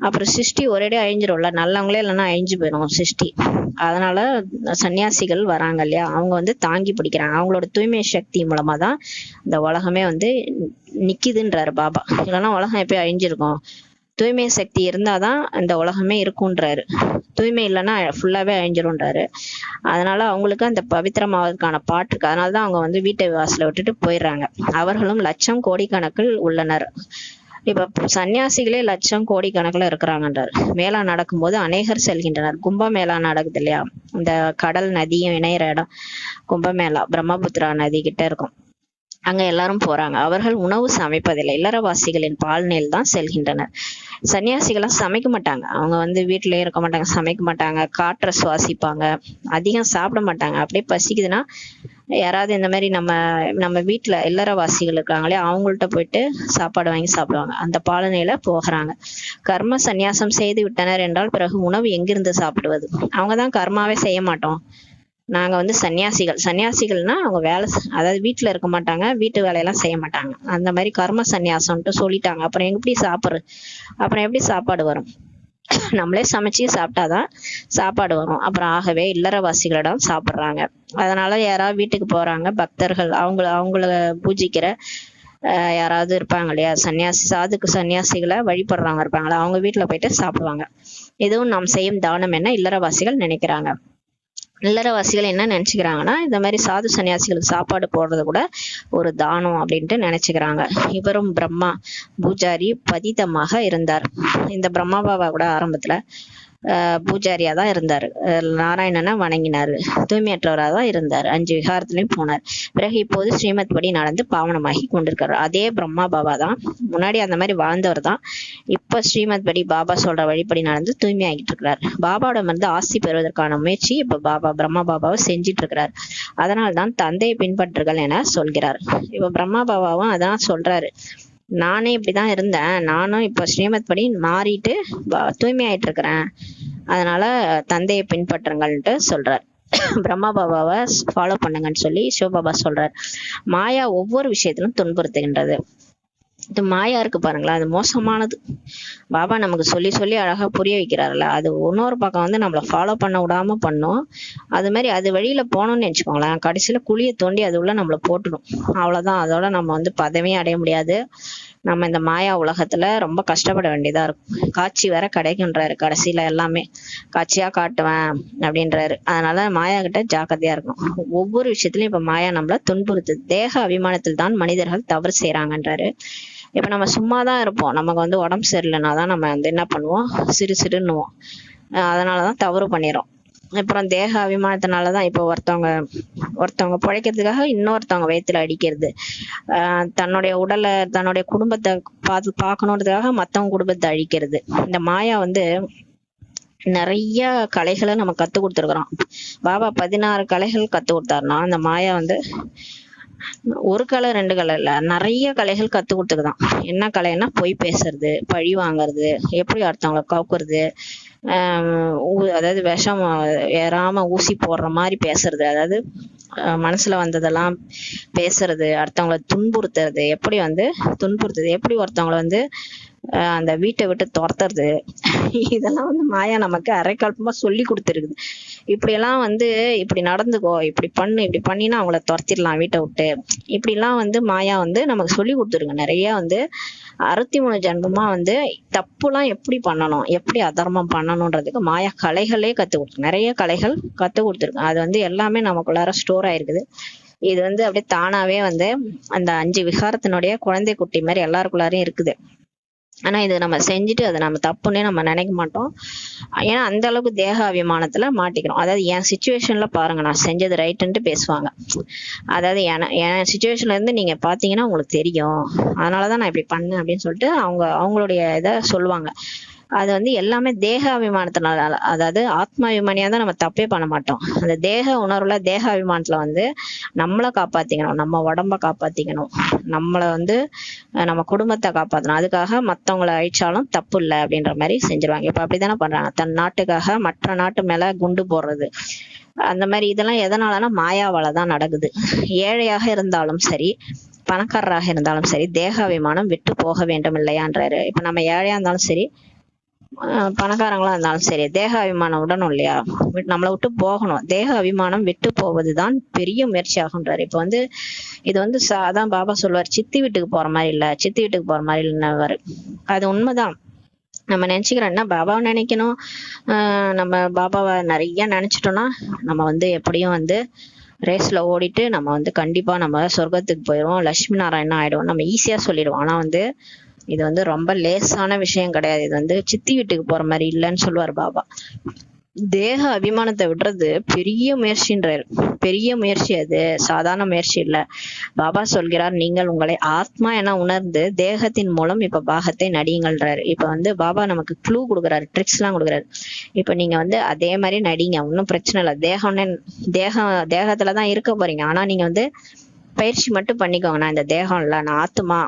அப்புறம் சிருஷ்டி ஒரேடியா அழிஞ்சிரும்ல, நல்லவங்களே இல்லைன்னா அழிஞ்சு போயிடும் சிருஷ்டி. அதனால சன்னியாசிகள் வராங்க இல்லையா, அவங்க வந்து தாங்கி பிடிக்கிறாங்க. அவங்களோட தூய்மை சக்தி மூலமா தான் இந்த உலகமே வந்து நிக்குதுன்றாரு பாபா. இல்லைன்னா உலகம் எப்பயும் அழிஞ்சிருக்கும். தூய்மை சக்தி இருந்தாதான் இந்த உலகமே இருக்குன்றாரு. தூய்மை இல்லைன்னா ஃபுல்லாவே அழிஞ்சிரும்ன்றாரு. அதனால அவங்களுக்கு அந்த பவித்திரமாவதற்கான பாட்டு இருக்கு. அதனாலதான் அவங்க வந்து வீட்டை வாசல விட்டுட்டு போயிடுறாங்க. அவர்களும் லட்சம் கோடிக்கணக்கில் உள்ளனர். இப்ப சன்னியாசிகளே லட்சம் கோடி கணக்குல இருக்கிறாங்கன்றார். மேளா நடக்கும்போது அநேகர் செல்கின்றனர். கும்பமேளா நடக்குது இல்லையா, இந்த கடல் நதியும் இணையிற இடம் கும்பமேளா, பிரம்மபுத்திரா நதி கிட்ட இருக்கும். அங்க எல்லாரும் போறாங்க. அவர்கள் உணவு சமைப்பதில்லை, இல்லறவாசிகளின் பால்நேல் தான் செல்கின்றனர். சன்னியாசிகளாம் சமைக்க மாட்டாங்க. அவங்க வந்து வீட்டிலேயே இருக்க மாட்டாங்க, சமைக்க மாட்டாங்க, காற்றை சுவாசிப்பாங்க, அதிகம் சாப்பிட மாட்டாங்க. அப்படியே பசிக்குதுன்னா யாராவது இந்த மாதிரி நம்ம வீட்டுல இல்லறவாசிகள் இருக்காங்களே அவங்கள்ட்ட போயிட்டு சாப்பாடு வாங்கி சாப்பிடுவாங்க. அந்த பாலனையில போகிறாங்க. கர்ம சந்நியாசம் செய்து விட்டனர் என்றால் பிறகு உணவு எங்கிருந்து சாப்பிடுவது? அவங்கதான் கர்மாவே செய்ய மாட்டோம், நாங்க வந்து சன்னியாசிகள்னா அவங்க வேலை, அதாவது வீட்டுல இருக்க மாட்டாங்க, வீட்டு வேலையெல்லாம் செய்ய மாட்டாங்க. அந்த மாதிரி கர்ம சந்நியாசம்ட்டு சொல்லிட்டாங்க. அப்புறம் எப்படி சாப்பிடுறது? அப்புறம் எப்படி சாப்பாடு வரும்? நம்மளே சமைச்சு சாப்பிட்டாதான் சாப்பாடு வரும். அப்புறம் ஆகவே இல்லறவாசிகளிடம் சாப்பிடுறாங்க. அதனால யாராவது வீட்டுக்கு போறாங்க, பக்தர்கள், அவங்கள பூஜிக்கிற யாராவது இருப்பாங்க இல்லையா, சன்னியாசிகளை வழிபடுறவங்க இருப்பாங்களா, அவங்க வீட்டுல போயிட்டு சாப்பிடுவாங்க. இதுவும் நாம் செய்யும் தானம் என்ன இல்லறவாசிகள் நினைக்கிறாங்க. இல்லறவாசிகள் என்ன நினைச்சுக்கிறாங்கன்னா, இந்த மாதிரி சாது சன்னியாசிகளுக்கு சாப்பாடு போடுறது கூட ஒரு தானம் அப்படின்ட்டு நினைச்சுக்கிறாங்க. இவரும் பிரம்மா பூஜாரி பதிதமாக இருந்தார். இந்த பிரம்மா பாபா கூட ஆரம்பத்துல பூஜாரியா தான் இருந்தாரு. நாராயணனை வணங்கினாரு, தூய்மையற்றவராக தான் இருந்தார், 5 விகாரத்திலையும் போனார். பிறகு இப்போது ஸ்ரீமத் படி நடந்து பாவனமாகி கொண்டிருக்காரு. அதே பிரம்மா பாபா தான், முன்னாடி அந்த மாதிரி வாழ்ந்தவர் தான். இப்ப ஸ்ரீமத் படி பாபா சொல்ற வழிபடி நடந்து தூய்மையாகிட்டு இருக்கிறார். பாபாவிடம் இருந்து ஆசி பெறுவதற்கான முயற்சி இப்ப பிரம்மா பாபாவை செஞ்சிட்டு இருக்கிறார். அதனால்தான் தந்தையை பின்பற்றுகள் என சொல்கிறார். இப்ப பிரம்மா பாபாவும் அதான் சொல்றாரு, நானே இப்படிதான் இருந்தேன், நானும் இப்ப ஸ்ரீமத் படி மாறிட்டு தூய்மையாயிட்டு இருக்கிறேன், அதனால தந்தையை பின்பற்றுங்கள்ட்டு சொல்றார். பிரம்மா பாபாவை ஃபாலோ பண்ணுங்கன்னு சொல்லி சிவபாபா சொல்றார். மாயா ஒவ்வொரு விஷயத்திலும் துன்புறுத்துகின்றது. இது மாயா இருக்கு பாருங்களா, அது மோசமானது. பாபா நமக்கு சொல்லி சொல்லி அழகா புரிய வைக்கிறாருல்ல, அது இன்னொரு பக்கம் வந்து நம்மளை ஃபாலோ பண்ண விடாம பண்ணும். அது மாதிரி அது வழியில போனோம்னு வச்சுக்கோங்களேன், கடைசியில குழியை தோண்டி அது உள்ள நம்மளை போட்டுடும். அவ்வளவுதான். அதோட நம்ம வந்து பதவியும் அடைய முடியாது. நம்ம இந்த மாயா உலகத்துல ரொம்ப கஷ்டப்பட வேண்டியதா இருக்கும். காட்சி வேற கிடைக்குன்றாரு கடைசியில, எல்லாமே காட்சியா காட்டுவேன் அப்படின்றாரு. அதனால மாயா கிட்ட ஜாக்கிரதையா இருக்கும். ஒவ்வொரு விஷயத்திலயும் இப்ப மாயா நம்மள துன்புறுத்து. தேக அபிமானத்தில் தான் மனிதர்கள் தவறு செய்யறாங்கன்றாரு. இப்ப நம்ம சும்மாதான் இருப்போம், நமக்கு வந்து உடம்பு சரியில்லைன்னா தான் நம்ம வந்து என்ன பண்ணுவோம், சிறுன்னுவோம். அதனாலதான் தவறு பண்ணிடுறோம். அப்புறம் தேக அபிமானத்தினாலதான் இப்போ ஒருத்தவங்க பிழைக்கிறதுக்காக இன்னொருத்தவங்க வயித்துல அடிக்கிறது, தன்னுடைய உடலை தன்னுடைய குடும்பத்தை பார்க்கணுன்றதுக்காக மத்தவங்க குடும்பத்தை அழிக்கிறது. இந்த மாயா வந்து நிறைய கலைகளை நம்ம கத்து கொடுத்துருக்குறோம். பாபா 16 கலைகள் கத்து கொடுத்தாருன்னா அந்த மாயா வந்து ஒரு கலை 2 கலை இல்ல, நிறைய கலைகள் கத்து கொடுத்துக்குதான். என்ன கலைன்னா பொய் பேசுறது, பழி வாங்குறது, எப்படி அடுத்தவங்களை கவுக்குறது, அதாவது விஷம் ஏறாம ஊசி போடுற மாதிரி பேசுறது, அதாவது மனசுல வந்ததெல்லாம் பேசுறது, அடுத்தவங்களை துன்புறுத்துறது, எப்படி ஒருத்தவங்களை வந்து அந்த வீட்டை விட்டு துரத்துறது, இதெல்லாம் வந்து மாயா நமக்கு அரைக்கல்பமா சொல்லி கொடுத்துருக்குது. இப்படியெல்லாம் வந்து இப்படி நடந்துக்கோ, இப்படி பண்ணினா அவங்கள துரத்திடலாம் வீட்டை விட்டு, இப்படிலாம் வந்து மாயா வந்து நமக்கு சொல்லி கொடுத்துருங்க. நிறைய வந்து 63 ஜென்மமா வந்து தப்புலாம் எப்படி பண்ணணும், எப்படி அதர்மம் பண்ணணும்ன்றதுக்கு மாயா கலைகளே நிறைய கலைகள் கத்து கொடுத்துருக்கு. அது வந்து எல்லாமே நமக்குள்ளார ஸ்டோர் ஆயிருக்குது. இது வந்து அப்படியே தானாவே வந்து அந்த 5 விகாரத்தினுடைய குழந்தை குட்டி மாதிரி எல்லாருக்குள்ளாரையும் இருக்குது. ஆனா இது நம்ம செஞ்சுட்டு அதை நம்ம தப்புன்னே நம்ம நினைக்க மாட்டோம். ஏன்னா அந்த அளவுக்கு தேக அபிமானத்துல மாட்டிக்கிறோம். அதாவது என் சுச்சுவேஷன்ல பாருங்க, நான் செஞ்சது ரைட்டுன்ட்டு பேசுவாங்க. அதாவது என் சுச்சுவேஷன்ல இருந்து நீங்க பாத்தீங்கன்னா உங்களுக்கு தெரியும், அதனாலதான் நான் இப்படி பண்ணேன் அப்படின்னு சொல்லிட்டு அவங்களுடைய இதை சொல்லுவாங்க. அது வந்து எல்லாமே தேக அபிமானத்தினால, அதாவது ஆத்மாபிமானியா தான் நம்ம தப்பே பண்ண மாட்டோம். அந்த தேக உணர்வுல தேக அபிமானத்துல வந்து நம்மளை காப்பாத்திக்கணும், நம்ம உடம்ப காப்பாத்திக்கணும், நம்மளை வந்து நம்ம குடும்பத்தை காப்பாற்றணும். அதுக்காக மத்தவங்களை அழிச்சாலும் தப்பு இல்லை அப்படின்ற மாதிரி செஞ்சிருவாங்க. இப்ப அப்படித்தானே பண்றாங்க, தன் நாட்டுக்காக மற்ற நாட்டு மேல குண்டு போடுறது, அந்த மாதிரி இதெல்லாம் எதனாலனா மாயாவால தான் நடக்குது. ஏழையாக இருந்தாலும் சரி, பணக்காரராக இருந்தாலும் சரி, தேக அபிமானம் விட்டு போக வேண்டும் இல்லையான்றாரு. இப்ப நம்ம ஏழையா இருந்தாலும் சரி, பணக்காரங்களா இருந்தாலும் சரி, தேக அபிமானம் விடணும் இல்லையா, நம்மளை விட்டு போகணும். தேக அபிமானம் விட்டு போவதுதான் பெரிய முயற்சி ஆகுன்றாரு. இப்ப வந்து இது வந்து அதான் பாபா சொல்லுவார், சித்தி வீட்டுக்கு போற மாதிரி இல்லைன்னு. அது உண்மைதான். நம்ம நினைச்சுக்கிறோம் என்ன, பாபாவை நினைக்கணும், நம்ம பாபாவை நிறைய நினைச்சிட்டோம்னா நம்ம வந்து எப்படியும் வந்து ரேஸ்ல ஓடிட்டு நம்ம வந்து கண்டிப்பா நம்ம சொர்க்கத்துக்கு போயிடுவோம், லட்சுமி நாராயணன் ஆயிடுவோம், நம்ம ஈஸியா சொல்லிடுவோம். ஆனா வந்து இது வந்து ரொம்ப லேசான விஷயம் கிடையாது. இது வந்து சித்தி வீட்டுக்கு போற மாதிரி இல்லைன்னு சொல்லுவார் பாபா. தேக அபிமானத்தை விடுறது பெரிய முயற்சின்றாரு. பெரிய முயற்சி, அது சாதாரண முயற்சி இல்ல. பாபா சொல்கிறார், நீங்கள் உங்களை ஆத்மா என உணர்ந்து தேகத்தின் மூலம் இப்ப பாகத்தை நடியுங்கள்ன்றாரு. இப்ப வந்து பாபா நமக்கு க்ளூ கொடுக்குறாரு, ட்ரிக்ஸ் எல்லாம் கொடுக்குறாரு. இப்ப நீங்க வந்து அதே மாதிரி நடிங்க, ஒன்னும் பிரச்சனை இல்லை. தேகத்துலதான் இருக்க போறீங்க, ஆனா நீங்க வந்து பயிற்சி மட்டும் பண்ணிக்கோங்க. நான் இந்த தேகம் இல்ல, நான் ஆத்மா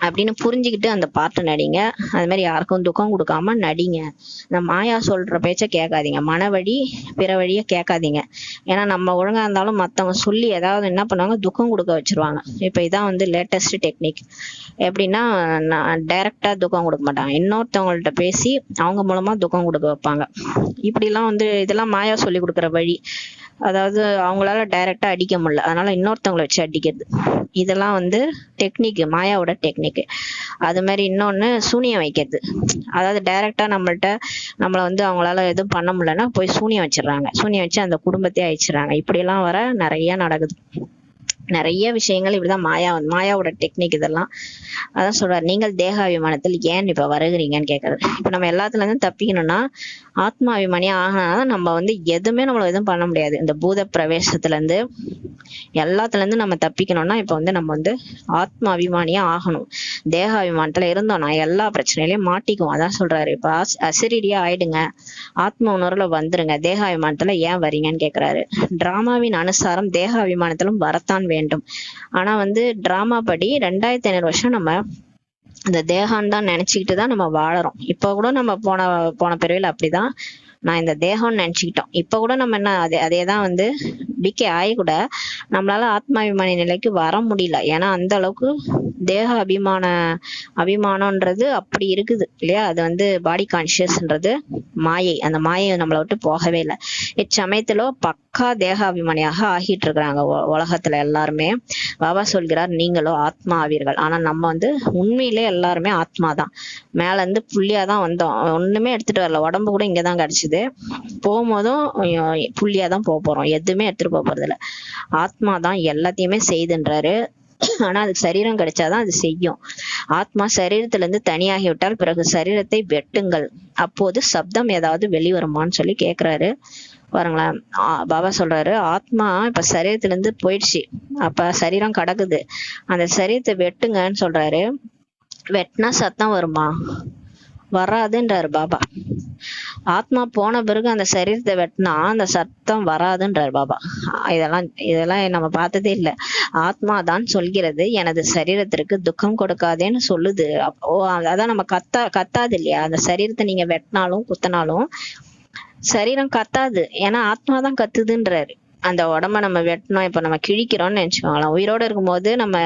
அப்படின்னு புரிஞ்சுக்கிட்டு அந்த பாட்டு நடிங்க. அது மாதிரி யாருக்கும் துக்கம் கொடுக்காம நடிங்க. இந்த மாயா சொல்ற பேச்ச கேட்காதீங்க, மன வழி பிற வழிய கேட்காதீங்க. ஏன்னா நம்ம ஒழுங்கா இருந்தாலும் மத்தவங்க சொல்லி ஏதாவது என்ன பண்ணுவாங்க, துக்கம் கொடுக்க வச்சிருவாங்க. இப்ப இதான் வந்து லேட்டஸ்ட் டெக்னிக். எப்படின்னா, டைரக்டா துக்கம் கொடுக்க மாட்டாங்க, இன்னொருத்தவங்கள்ட்ட பேசி அவங்க மூலமா துக்கம் கொடுக்க வைப்பாங்க. இப்படிலாம் வந்து இதெல்லாம் மாயா சொல்லி கொடுக்குற வழி. அதாவது அவங்களால டைரக்டா அடிக்க முடியல, அதனால இன்னொருத்தவங்களை வச்சு அடிக்கிறது. இதெல்லாம் வந்து டெக்னிக், மாயாவோட டெக்னிக். அது மாதிரி இன்னொன்னு சூனியம் வைக்கிறது. அதாவது டைரக்டா நம்மளை வந்து அவங்களால எதுவும் பண்ண முடியலன்னா போய் சூனியம் வச்சிடறாங்க, சூனியம் வச்சு அந்த குடும்பத்தையே அழிச்சிடறாங்க. இப்படி எல்லாம் வர நிறைய நடக்குது. நிறைய விஷயங்கள் இப்படிதான் மாயாவோட டெக்னிக் இதெல்லாம். அதான் சொல்றாரு, நீங்கள் தேக அபிமானத்தில் ஏன் இப்ப வருகிறீங்கன்னு கேட்கறது. இப்ப நம்ம எல்லாத்துல இருந்து தப்பிக்கணும்னா ஆத்மா அபிமானியா ஆகினாதான் நம்ம வந்து எதுவுமே நம்மள எதுவும் பண்ண முடியாது. இந்த பூத பிரவேசத்துல இருந்து எல்லாத்துல இருந்து நம்ம தப்பிக்கணும்னா இப்ப வந்து நம்ம வந்து ஆத்மா அபிமானியா ஆகணும். தேக அபிமானத்துல இருந்தோம்னா எல்லா பிரச்சனையிலயும் மாட்டிக்குவோம். அதான் சொல்றாரு, இப்ப அசரீரியா ஆயிடுங்க, ஆத்ம உணர்வுல வந்துருங்க, தேக அபிமானத்துல ஏன் வரீங்கன்னு கேக்குறாரு. டிராமாவின் அனுசாரம் தேக அபிமானத்திலும் வரத்தான் வேண்டும். ஆனா வந்து டிராமா படி 2500 வருஷம் நம்ம அந்த தேகம் தான் நினைச்சுக்கிட்டு தான் நம்ம வாழறோம். இப்ப கூட நம்ம போன பிறவில அப்படிதான் நான் இந்த தேகம்னு நினைச்சுக்கிட்டோம். இப்ப கூட நம்ம என்ன அதேதான் வந்து பிகே ஆகி கூட நம்மளால ஆத்மாபிமானி நிலைக்கு வர முடியல. ஏன்னா அந்த அளவுக்கு தேக அபிமானம்ன்றது அப்படி இருக்குது இல்லையா. அது வந்து பாடி கான்சியஸ்ன்றது மாயை, அந்த மாயை நம்மளை விட்டு போகவே இல்லை. இச்சமயத்திலோ பக்கா தேக அபிமானியாக ஆகிட்டு இருக்கிறாங்க உலகத்துல எல்லாருமே. பாபா சொல்கிறார், நீங்களோ ஆத்மா ஆவீர்கள். ஆனா நம்ம வந்து உண்மையிலே எல்லாருமே ஆத்மா தான். மேல இருந்து புள்ளியாதான் வந்தோம், ஒண்ணுமே எடுத்துட்டு வரல, உடம்பு கூட இங்கதான் கிடைச்சது. போகும்போதும் புள்ளியாதான் போறோம், எதுவுமே எடுத்துட்டு போறது இல்ல. ஆத்மா தான் எல்லாத்தையுமே செய்துன்றாரு. ஆனா அதுக்கு சரீரம் கிடைச்சாதான் அது செய்யும். ஆத்மா சரீரத்திலிருந்து தனியாகிவிட்டால் பிறகு சரீரத்தை வெட்டுங்கள், அப்போது சப்தம் ஏதாவது வெளிவருமான்னு சொல்லி கேக்குறாரு. பாருங்களேன், பாபா சொல்றாரு, ஆத்மா இப்ப சரீரத்துல இருந்து போயிடுச்சு, அப்ப சரீரம் கிடக்குது, அந்த சரீரத்தை வெட்டுங்கன்னு சொல்றாரு. வெட்டினா சத்தம் வருமா? வராதுன்றாரு பாபா. ஆத்மா போன பிறகு அந்த சரீரத்தை வெட்டினா அந்த சத்தம் வராதுன்றாரு பாபா. இதெல்லாம் நம்ம பார்த்ததே இல்லை. ஆத்மா தான் சொல்கிறது, எனது சரீரத்திற்கு துக்கம் கொடுக்காதேன்னு சொல்லுது. அதான் நம்ம கத்தாது இல்லையா? அந்த சரீரத்தை நீங்க வெட்டினாலும் குத்தினாலும் சரீரம் கத்தாது, ஏன்னா ஆத்மா தான் கத்துதுன்றாரு. அந்த உடம்ப நம்ம வெட்டணும், இப்ப நம்ம கிழிக்கிறோம்னு நினைச்சுக்கோங்களேன். உயிரோட இருக்கும்போது நம்ம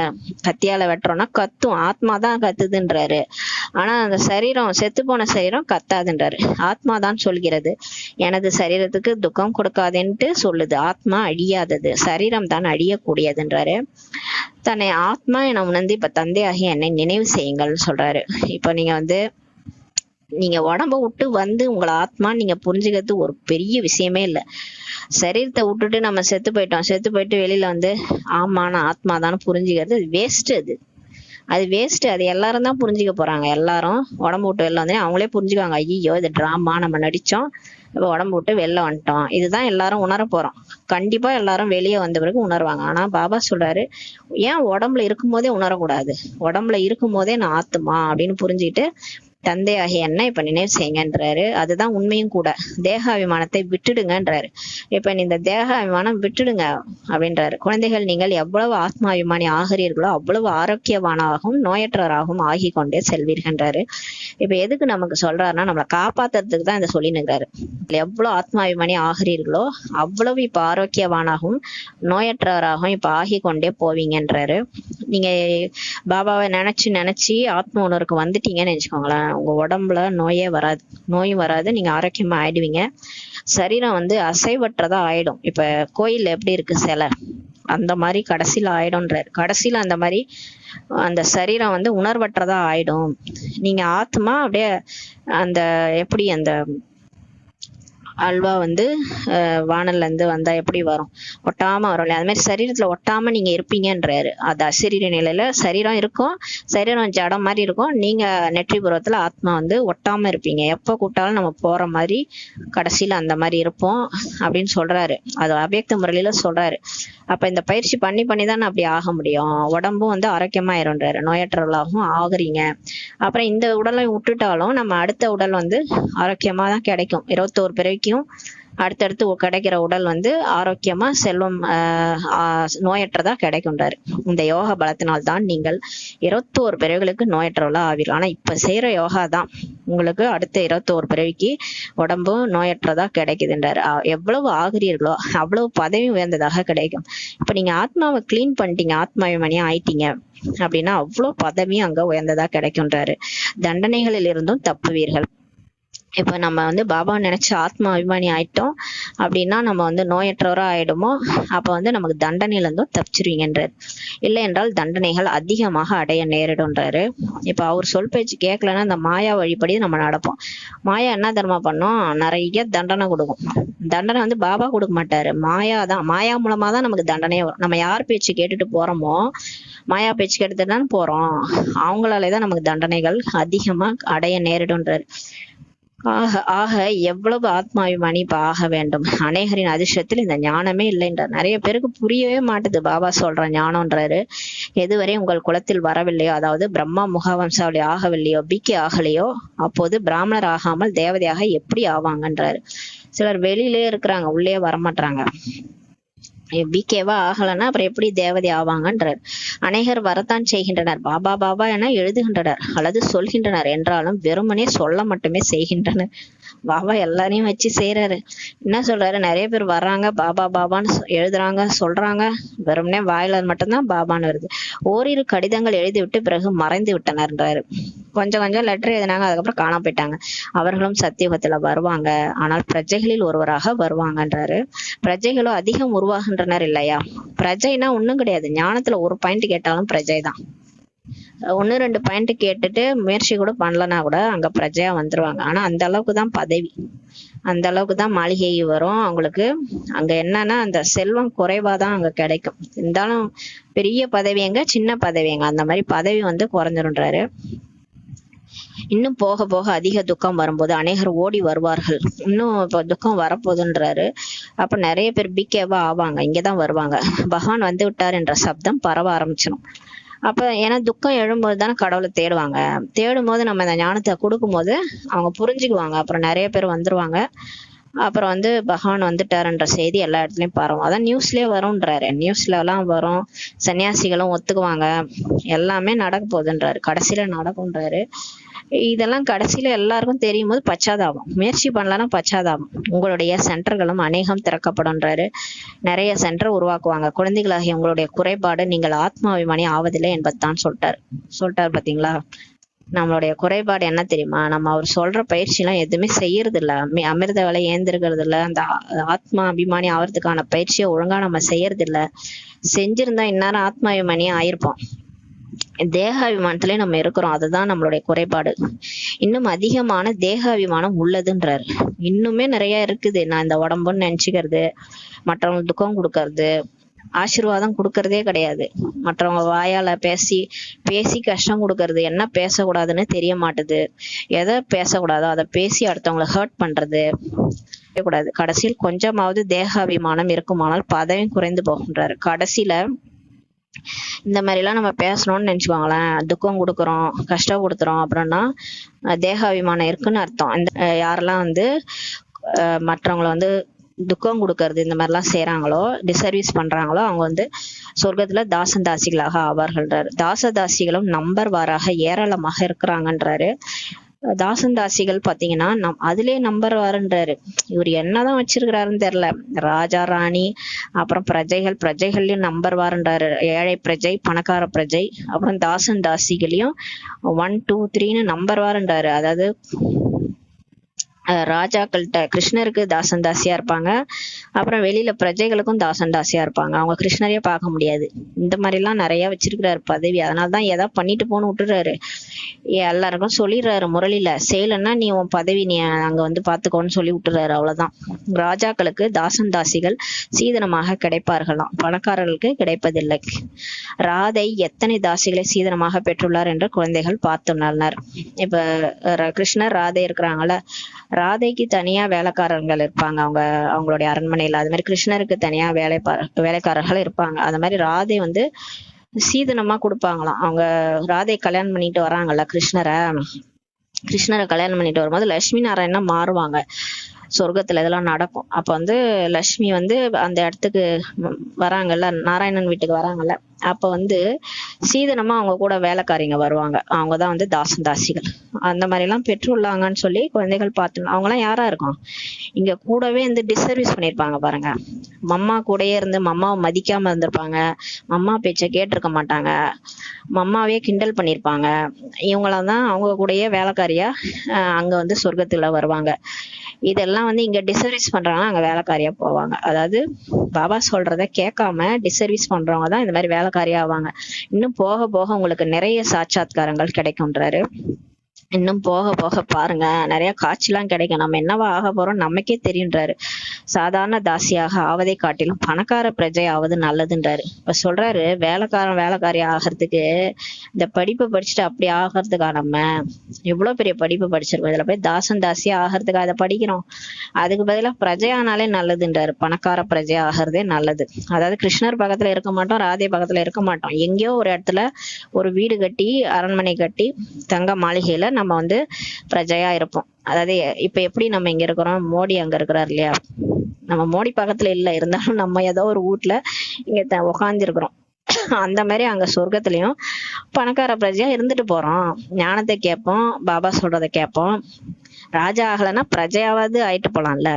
கத்தியால வெட்டுறோம்னா கத்தும், ஆத்மா தான் கத்துதுன்றாரு. ஆனா அந்த சரீரம், செத்து போன சரீரம் கத்தாதுன்றாரு. ஆத்மா தான் சொல்கிறது, எனது சரீரத்துக்கு துக்கம் கொடுக்காதேன்ட்டு சொல்லுது. ஆத்மா அழியாதது, சரீரம் தான் அழியக்கூடியதுன்றாரு. தன்னை ஆத்மா என உணர்ந்து இப்ப தந்தையாகிய என்னை நினைவு செய்யுங்கள்னு சொல்றாரு. இப்ப நீங்க உடம்ப விட்டு வந்து உங்களை ஆத்மா நீங்க புரிஞ்சுக்கிறது ஒரு பெரிய விஷயமே இல்லை. சரீரத்தை விட்டுட்டு நம்ம செத்து போயிட்டு வெளியில வந்து ஆமா நான் ஆத்மா தான் புரிஞ்சுக்கிறது வேஸ்ட். அது வேஸ்ட். அது எல்லாரும் தான் புரிஞ்சுக்க போறாங்க. எல்லாரும் உடம்பு விட்டு வெளில வந்து அவங்களே புரிஞ்சுக்குவாங்க, ஐயோ இது டிராமா, நம்ம நடிச்சோம், இப்ப உடம்பு விட்டு வெளில வந்துட்டோம், இதுதான் எல்லாரும் உணர போறோம். கண்டிப்பா எல்லாரும் வெளியே வந்த பிறகு உணர்வாங்க. ஆனா பாபா சொல்றாரு, ஏன் உடம்புல இருக்கும் போதே உணரக்கூடாது? உடம்புல இருக்கும் போதே நான் ஆத்துமா அப்படின்னு புரிஞ்சுக்கிட்டு தந்தையாகிய என்ன இப்ப நினைவு செய்யுங்கன்றாரு. அதுதான் உண்மையும் கூட. தேகாபிமானத்தை விட்டுடுங்கன்றாரு. இப்ப இந்த தேகாபிமானம் விட்டுடுங்க அப்படின்றாரு. குழந்தைகள், நீங்கள் எவ்வளவு ஆத்மாபிமானி ஆகிறீர்களோ அவ்வளவு ஆரோக்கியவானாகவும் நோயற்றவராகவும் ஆகி கொண்டே செல்வீர்கின்றாரு. இப்ப எதுக்கு நமக்கு சொல்றாருன்னா, நம்மளை காப்பாத்துறதுக்கு தான் இதை சொல்லினுங்கிறாரு. எவ்வளவு ஆத்மாபிமானி ஆகிறீர்களோ அவ்வளவு இப்ப ஆரோக்கியவானாகவும் நோயற்றவராகவும் இப்ப ஆகி கொண்டே போவீங்கன்றாரு. நீங்க பாபாவை நினைச்சு ஆத்ம உணர்வுக்கு வந்துட்டீங்கன்னு நினைச்சுக்கோங்களேன், உங்க உடம்புல நோயும் வராது, நீங்க ஆரோக்கியமா ஆயிடுவீங்க. சரீரம் வந்து அசைவற்றதா ஆயிடும். இப்ப கோயில்ல எப்படி இருக்கு சிலை, அந்த மாதிரி கடைசியில ஆயிடும்ன்றாரு. கடைசியில அந்த மாதிரி அந்த சரீரம் வந்து உணர்வற்றதா ஆயிடும். நீங்க ஆத்மா அப்படியே அந்த எப்படி அந்த அல்வா வந்து வானல்ல இருந்து வந்தா எப்படி வரும், ஒட்டாம வரும் இல்லையா? அது மாதிரி சரீரத்துல ஒட்டாம நீங்க இருப்பீங்கன்றாரு. அது அசரீர நிலையில சரீரம் இருக்கும், சரீரம் ஜடம் மாதிரி இருக்கும். நீங்க நெற்றிபுரத்துல ஆத்மா வந்து ஒட்டாம இருப்பீங்க. எப்ப கூட்டாலும் நம்ம போற மாதிரி கடைசியில அந்த மாதிரி இருப்போம் அப்படின்னு சொல்றாரு. அது அவ்யக்த முறையில சொல்றாரு. அப்ப இந்த பயிற்சி பண்ணி தான் அப்படி ஆக முடியும். உடம்பும் வந்து ஆரோக்கியமாயிருன்றாரு, நோயற்றவர்களாகவும் ஆகுறீங்க. அப்புறம் இந்த உடலை விட்டுட்டாலும் நம்ம அடுத்த உடல் வந்து ஆரோக்கியமா தான் கிடைக்கும். 21 பிறவிக்கும் அடுத்தடுத்து கிடைக்கிற உடல் வந்து ஆரோக்கியமா செல்வம் நோயற்றதா கிடைக்கும்ன்றாரு. இந்த யோக பலத்தினால் தான் நீங்கள் 21 பிறவிகளுக்கு நோயற்றவளா ஆவீர்கள். ஆனா இப்ப செய்யற யோகா தான் உங்களுக்கு அடுத்த 21 பிறவிக்கு உடம்பு நோயற்றதா கிடைக்குதுன்றாரு. எவ்வளவு ஆகிறீர்களோ அவ்வளவு பதவி உயர்ந்ததாக கிடைக்கும். இப்ப நீங்க ஆத்மாவை கிளீன் பண்ணிட்டீங்க, ஆத்மாபிமானியா ஆயிட்டீங்க அப்படின்னா அவ்வளவு பதவியும் அங்க உயர்ந்ததா கிடைக்கும்ன்றாரு. தண்டனைகளில் இருந்தும் தப்புவீர்கள். இப்ப நம்ம வந்து பாபா நினைச்சு ஆத்மா அபிமானி ஆயிட்டோம் அப்படின்னா நம்ம வந்து நோயற்றவரா ஆயிடுமோ, அப்ப வந்து நமக்கு தண்டனையில இருந்தும் தப்பிச்சிருவீங்கன்றாரு. இல்லை என்றால் தண்டனைகள் அதிகமாக அடைய நேரிடும்ன்றாரு. இப்ப அவர் சொல் பேச்சு கேட்கலன்னா இந்த மாயா வழிபடி நம்ம நடப்போம். மாயா என்ன தர்மா பண்ணோம், நிறைய தண்டனை கொடுக்கும். தண்டனை வந்து பாபா கொடுக்க மாட்டாரு, மாயா மூலமா தான் நமக்கு தண்டனையே வரும். நம்ம யார் பேச்சு கேட்டுட்டு போறோமோ, மாயா பேச்சு கேட்டுட்டு தான் போறோம், அவங்களாலேதான் நமக்கு தண்டனைகள் அதிகமா அடைய நேரிடும்ன்றாரு. ஆக எவ்வளவு ஆத்மாபிமானி இப்ப ஆக வேண்டும். அநேகரின் அதிர்ஷ்டத்தில் இந்த ஞானமே இல்லைன்றார். நிறைய பேருக்கு புரியவே மாட்டுது பாபா சொல்ற ஞானம்ன்றாரு. எதுவரை உங்கள் குலத்தில் வரவில்லையோ, அதாவது பிரம்மா முகவம்சாவளி ஆகவில்லையோ, பிக்கே ஆகலையோ, அப்போது பிராமணர் ஆகாமல் தேவதையாக எப்படி ஆவாங்கன்றாரு. சிலர் வெளியிலே இருக்கிறாங்க, உள்ளே வரமாட்டாங்க. பிகேவா ஆகலன்னா அப்புறம் எப்படி தேவதை ஆவாங்கன்றார். அநேகர் வரத்தான் செய்கின்றனர், பாபா பாபா என எழுதுகின்றனர் அல்லது சொல்கின்றனர், என்றாலும் வெறுமனே சொல்ல மட்டுமே செய்கின்றனர். பாபா எல்லாரையும் வச்சு செய்யறாரு. என்ன சொல்றாரு, நிறைய பேர் வர்றாங்க, பாபா பாபான்னு எழுதுறாங்க, சொல்றாங்க, வெறுமனே வாயில மட்டும்தான் பாபான்னு வருது. ஓரிரு கடிதங்கள் எழுதிவிட்டு பிறகு மறைந்து விட்டனர்ன்றாரு. கொஞ்சம் லெட்டர் எழுதினாங்க, அதுக்கப்புறம் காணாம போயிட்டாங்க. அவர்களும் சத்தியுகத்துல வருவாங்க, ஆனால் பிரஜைகளில் ஒருவராக வருவாங்கன்றாரு. பிரஜைகளும் அதிகம் உருவாகின்றனர் இல்லையா? பிரஜைனா ஒண்ணும் கிடையாது, ஞானத்துல ஒரு பாயிண்ட் கேட்டாலும் பிரஜை தான். 1-2 பாயிண்ட் கேட்டுட்டு முயற்சி கூட பண்ணலன்னா கூட அங்க பிரஜையா வந்துருவாங்க. ஆனா அந்த அளவுக்கு தான் பதவி. அந்த அளவுக்கு தான் மாளிகை வரும் அவங்களுக்கு. அங்க என்னன்னா அந்த செல்வம் குறைவாதான் அங்க கிடைக்கும். இருந்தாலும் பெரிய பதவி எங்க, சின்ன பதவி எங்க, அந்த மாதிரி பதவி வந்து குறைஞ்சிருன்றாரு. இன்னும் போக போக அதிக துக்கம் வரும்போது அநேகர் ஓடி வருவார்கள். இன்னும் இப்ப துக்கம் வரப்போகுதுன்றாரு. அப்ப நிறைய பேர் பிகேவா ஆவாங்க, இங்கதான் வருவாங்க. பகவான் வந்து விட்டார் என்ற சப்தம் பரவ ஆரம்பிச்சிடும். அப்ப ஏன்னா துக்கம் எழும்போது தானே கடவுளை தேடுவாங்க. தேடும் போது நம்ம இந்த ஞானத்தை கொடுக்கும் போது அவங்க புரிஞ்சுக்குவாங்க. அப்புறம் நிறைய பேர் வந்துருவாங்க. அப்புறம் வந்து பகவான் வந்துட்டாருன்ற செய்தி எல்லா இடத்துலயும் பரவும். அதான் நியூஸ்லயே வரும்ன்றாரு. நியூஸ்ல எல்லாம் வரும். சன்னியாசிகளும் ஒத்துக்குவாங்க. எல்லாமே நடக்க போகுதுன்றாரு, கடைசியில நடக்கும்ன்றாரு. இதெல்லாம் கடைசியில எல்லாருக்கும் தெரியும் போது பச்சாதாபம், முயற்சி பண்ணலன்னா பச்சாதாபம். உங்களுடைய சென்டர்களும் அநேகம் திறக்கப்படும்ன்றாரு. நிறைய சென்டர் உருவாக்குவாங்க. குழந்தைகளாகிய உங்களுடைய குறைபாடு நீங்கள் ஆத்மாபிமானி ஆவதில்லை என்பதுதான் சொல்லிட்டாரு பாத்தீங்களா. நம்மளுடைய குறைபாடு என்ன தெரியுமா, நம்ம அவர் சொல்ற பயிற்சி எல்லாம் எதுவுமே செய்யறது இல்ல. அமிர்த வேலை ஏந்திருக்கிறது இல்ல. அந்த ஆத்மா அபிமானி ஆவறதுக்கான பயிற்சியை ஒழுங்கா நம்ம செய்யறது இல்ல. செஞ்சிருந்தா இந்நேரம் ஆத்மாபிமானியா ஆயிருப்போம். தேகாபிமானத்திலே நம்ம இருக்கிறோம். அதுதான் நம்மளுடைய குறைபாடு. இன்னும் அதிகமான தேகாபிமானம் உள்ளதுன்றாரு. இன்னுமே நிறைய இருக்குது. நான் இந்த உடம்புன்னு நினைச்சுக்கிறது, மற்றவங்களுக்கு துக்கம் கொடுக்கறது, ஆசீர்வாதம் கொடுக்கறதே கிடையாது. மற்றவங்க வாயால பேசி பேசி கஷ்டம் கொடுக்கறது. என்ன பேசக்கூடாதுன்னு தெரிய மாட்டுது. எதை பேசக்கூடாதோ அதை பேசி அடுத்தவங்களை ஹர்ட் பண்றது கூடாது. கடைசியில் கொஞ்சமாவது தேகாபிமானம் இருக்குமானால் பதவி குறைந்து போகின்றாரு. கடைசியில இந்த மாதிரி எல்லாம் நம்ம பேசணும்னு நினைச்சுக்கோங்களேன், துக்கம் கொடுக்குறோம், கஷ்டம் கொடுத்துறோம் அப்படின்னா தேகாபிமானம் இருக்குன்னு அர்த்தம். இந்த யாரெல்லாம் வந்து மற்றவங்களை வந்து துக்கம் கொடுக்கறது இந்த மாதிரி எல்லாம் செய்யறாங்களோ, டிசர்வீஸ் பண்றாங்களோ, அவங்க வந்து சொர்க்கத்துல தாசந்தாசிகளாக ஆவார்கள்ன்றாரு. தாசதாசிகளும் நம்பர் வாராக ஏராளமாக இருக்கிறாங்கன்றாரு. தாசந்தாசிகள் பாத்தீங்கன்னா அதுலயே நம்பர் வாருன்றாரு. இவர் என்னதான் வச்சிருக்கிறாருன்னு தெரியல. ராஜா ராணி, அப்புறம் பிரஜைகள்லயும் நம்பர் வாருன்றாரு. ஏழை பிரஜை, பணக்கார பிரஜை, அப்புறம் தாசன் தாசிகளையும் 1 2 3ன்னு நம்பர் வாருன்றாரு. அதாவது ராஜாக்கள்கிட்ட கிருஷ்ணருக்கு தாசன் தாசியா இருப்பாங்க. அப்புறம் வெளியில பிரஜைகளுக்கும் தாசன் தாசியா இருப்பாங்க. அவங்க கிருஷ்ணரையே பார்க்க முடியாது. இந்த மாதிரி எல்லாம் நிறைய வச்சிருக்கிறாரு பதவி. அதனாலதான் எதா பண்ணிட்டு போன்னு விட்டுறாரு. எல்லாருக்கும் சொல்லிடுறாரு முரளியில, செய்யலன்னா நீ உன் பதவி நீ அங்க வந்து பாத்துக்கோன்னு சொல்லி விட்டுறாரு. அவ்வளவுதான். ராஜாக்களுக்கு தாசன் தாசிகள் சீதனமாக கிடைப்பார்களாம், பணக்காரர்களுக்கு கிடைப்பதில்லை. ராதை எத்தனை தாசிகளை சீதனமாக பெற்றுள்ளார் என்று குழந்தைகள் பார்த்துள்ளனர். இப்ப கிருஷ்ணர் ராதை இருக்கிறாங்கல்ல, ராதைக்கு தனியா வேலைக்காரர்கள் இருப்பாங்க அவங்களுடைய அரண்மனையில. அது மாதிரி கிருஷ்ணருக்கு தனியா வேலைக்காரர்கள் இருப்பாங்க. அது மாதிரி ராதை வந்து சீதனமா கொடுப்பாங்களாம். அவங்க ராதை கல்யாணம் பண்ணிட்டு வராங்கல்ல, கிருஷ்ணரை கல்யாணம் பண்ணிட்டு வரும்போது லட்சுமி நாராயணா மாறுவாங்க. சொர்க்கத்துல இதெல்லாம் நடக்கும். அப்ப வந்து லட்சுமி வந்து அந்த இடத்துக்கு வராங்கல்ல, நாராயணன் வீட்டுக்கு வராங்கல்ல, அப்ப வந்து சீதனமா அவங்க கூட வேலைக்காரிங்க வருவாங்க. அவங்கதான் வந்து தாசன் தாசிகள். அந்த மாதிரி எல்லாம் பெற்றுள்ளாங்கன்னு சொல்லி குழந்தைகள் பார்த்து அவங்க எல்லாம் யாரா இருக்கும், இங்க கூடவே இருந்து டிசர்வீஸ் பண்ணிருப்பாங்க பாருங்க. மம்மா கூடயே இருந்து மம்மாவை மதிக்காம இருந்திருப்பாங்க. மம்மா பேச்ச கேட்டிருக்க மாட்டாங்க. மம்மாவே கிண்டல் பண்ணிருப்பாங்க. இவங்களாம் தான் அவங்க கூடயே வேலைக்காரியா அங்க வந்து சொர்க்கத்துல வருவாங்க. இதெல்லாம் வந்து இங்க டிசர்வீஸ் பண்றாங்க, அங்க வேலைக்காரியா போவாங்க. அதாவது பாபா சொல்றத கேட்காம டிசர்வீஸ் பண்றவங்க தான் இந்த மாதிரி வேலைக்காரியா ஆவாங்க. இன்னும் போக போக உங்களுக்கு நிறைய சாட்சாத்காரங்கள் கிடைக்கும்ன்றாரு. இன்னும் போக போக பாருங்க, நிறைய காட்சிலாம் கிடைக்கும். நம்ம என்னவா ஆக போறோம் நமக்கே தெரியுன்றாரு. சாதாரண தாசியாக ஆவதை காட்டிலும் பணக்கார பிரஜை ஆவது நல்லதுன்றாரு. இப்ப சொல்றாரு, வேலைக்காரி ஆகிறதுக்கு இந்த படிப்பை படிச்சுட்டு அப்படி ஆகிறதுக்கா, நம்ம எவ்வளவு பெரிய படிப்பு படிச்சிருக்கோம், இதுல போய் தாசன் தாசியா ஆகிறதுக்கு அதை படிக்கிறோம். அதுக்கு பதிலாக பிரஜையானாலே நல்லதுன்றாரு. பணக்கார பிரஜை ஆகிறதே நல்லது. அதாவது கிருஷ்ணர் பக்கத்துல இருக்க மாட்டோம், ராதே பக்கத்துல இருக்க மாட்டோம். எங்கேயோ ஒரு இடத்துல ஒரு வீடு கட்டி, அரண்மனை கட்டி, தங்க மாளிகையில நம்ம வந்து பிரஜையா இருப்போம். அதாவது இப்ப எப்படி நம்ம இங்க இருக்கிறோம், மோடி அங்க இருக்கிறார் இல்லையா, நம்ம மோடி பக்கத்துல இல்ல, இருந்தாலும் நம்ம ஏதோ ஒரு வீட்டுல இங்க உக்காந்து இருக்கிறோம். அந்த மாதிரி அங்க சொர்க்கத்திலயும் பணக்கார பிரஜையா இருந்துட்டு போறோம். ஞானத்தை கேட்போம், பாபா சொல்றதை கேட்போம். ராஜா ஆகலைன்னா பிரஜையாவது ஆயிட்டு போலாம்ல.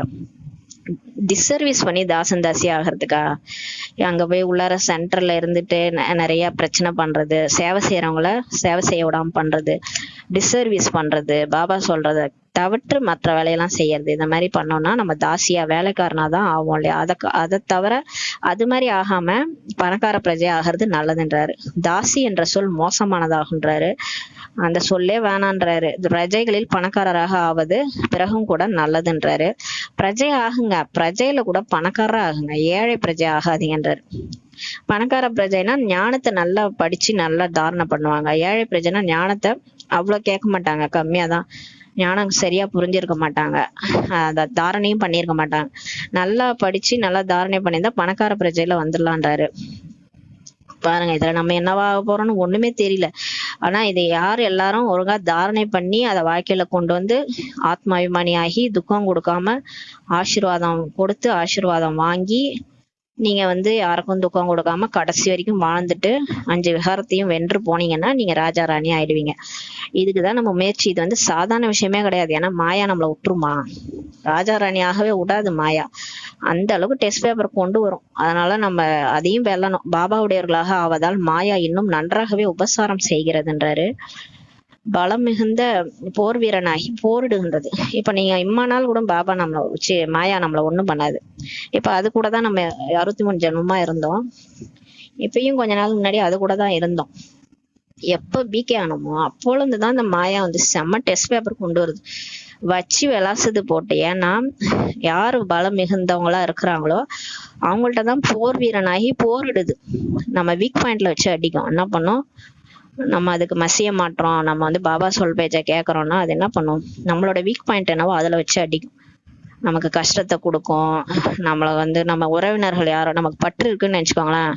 டிஸ்சர்வீஸ் பண்ணி தாசன் தாசி ஆகிறதுக்கா? அங்க போய் உள்ளார சென்டர்ல இருந்துட்டு நிறைய பிரச்சனை பண்றது, சேவை செய்யறவங்கள சேவை செய்ய விடாம பண்றது, டிஸ்சர்வீஸ் பண்றது, பாபா சொல்றத தவிர்த்து மற்ற வேலையெல்லாம் செய்யறது, இந்த மாதிரி பண்ணோம்னா நம்ம தாசியா வேலைக்காரனா தான் ஆகும் இல்லையா? அதை தவிர அது மாதிரி ஆகாம பணக்கார பிரஜை ஆகிறது நல்லதுன்றாரு. தாசி என்ற சொல் மோசமானதாகுன்றாரு. அந்த சொல்லே வேணான்றாரு. பிரஜைகளில் பணக்காரராக ஆவது பிறகும் கூட நல்லதுன்றாரு. பிரஜை ஆகுங்க, பிரஜையில கூட பணக்காரரா ஆகுங்க, ஏழை பிரஜை ஆகாதீங்கன்றாரு. பணக்கார பிரஜைனா ஞானத்தை நல்லா படிச்சு நல்லா தாரணை பண்ணுவாங்க. ஏழை பிரஜைனா ஞானத்தை அவ்வளவு கேட்க மாட்டாங்க, கம்மியாதான் ஞானம் சரியா புரிஞ்சிருக்க மாட்டாங்க, அத தாரணையும் பண்ணியிருக்க மாட்டாங்க. நல்லா படிச்சு நல்லா தாரணை பண்ணியிருந்தா பணக்கார பிரஜையில வந்துடலான்றாரு. பாருங்க, இதுல நம்ம என்னவா போறோம்னு ஒண்ணுமே தெரியல. ஆனா இதை யார் எல்லாரும் ஒழுங்கா தாரணை பண்ணி அதை வாழ்க்கையில கொண்டு வந்து ஆத்மாபிமானி ஆகி துக்கம் கொடுக்காம ஆசீர்வாதம் கொடுத்து ஆசீர்வாதம் வாங்கி நீங்க வந்து யாருக்கும் துக்கம் கொடுக்காம கடைசி வரைக்கும் வாழ்ந்துட்டு 5 விகாரத்தையும் வென்று போனீங்கன்னா நீங்க ராஜா ராணி ஆயிடுவீங்க. இதுக்குதான் நம்ம முயற்சி. இது வந்து சாதாரண விஷயமே கிடையாது. ஏன்னா மாயா நம்மளை விட்டுருமா? ராஜா ராணியாகவே விடாது மாயா. அந்த அளவுக்கு டெஸ்ட் பேப்பர் கொண்டு வரும். அதனால நம்ம அதையும் வெல்லணும். பாபாவுடையவர்களாக ஆவதால் மாயா இன்னும் நன்றாகவே உபசாரம் செய்கிறதுன்றாரு. பலம் மிகுந்த போர் வீரனாகி போரிடுகின்றது. இப்ப நீங்க இம்மா நாள் கூட பாபா நம்மள மாயா நம்மள ஒண்ணும் பண்ணாது. இப்ப அது கூட தான் நம்ம 63 ஜென்மமா இருந்தோம். இப்பயும் கொஞ்ச நாள் முன்னாடி அது கூட தான் இருந்தோம். எப்ப பிகே ஆனமோ அப்போலேருந்துதான் இந்த மாயா வந்து செம்ம டெஸ்ட் பேப்பர் கொண்டு வருது, வச்சு விளாசுது போட்டு. ஏன்னா யாரு பலம் மிகுந்தவங்களா இருக்கிறாங்களோ அவங்கள்ட்ட தான் போர் வீரனாகி போரிடுது. நம்ம வீக் பாயிண்ட்ல வச்சு அடிக்கும். என்ன பண்ணும்? நம்ம அதுக்கு மசிய மாட்டோம், நம்ம வந்து பாபா சொல் பேச்ச கேட்கறோம்னா அது என்ன பண்ணும்? நம்மளோட வீக் பாயிண்ட் என்னவோ அதுல வச்சு அடிக்கும். நமக்கு கஷ்டத்தை கொடுக்கும். நம்மள வந்து நம்ம உறவினர்கள் யாரோ நமக்கு பற்று இருக்குன்னு நினைச்சுக்கோங்களேன்,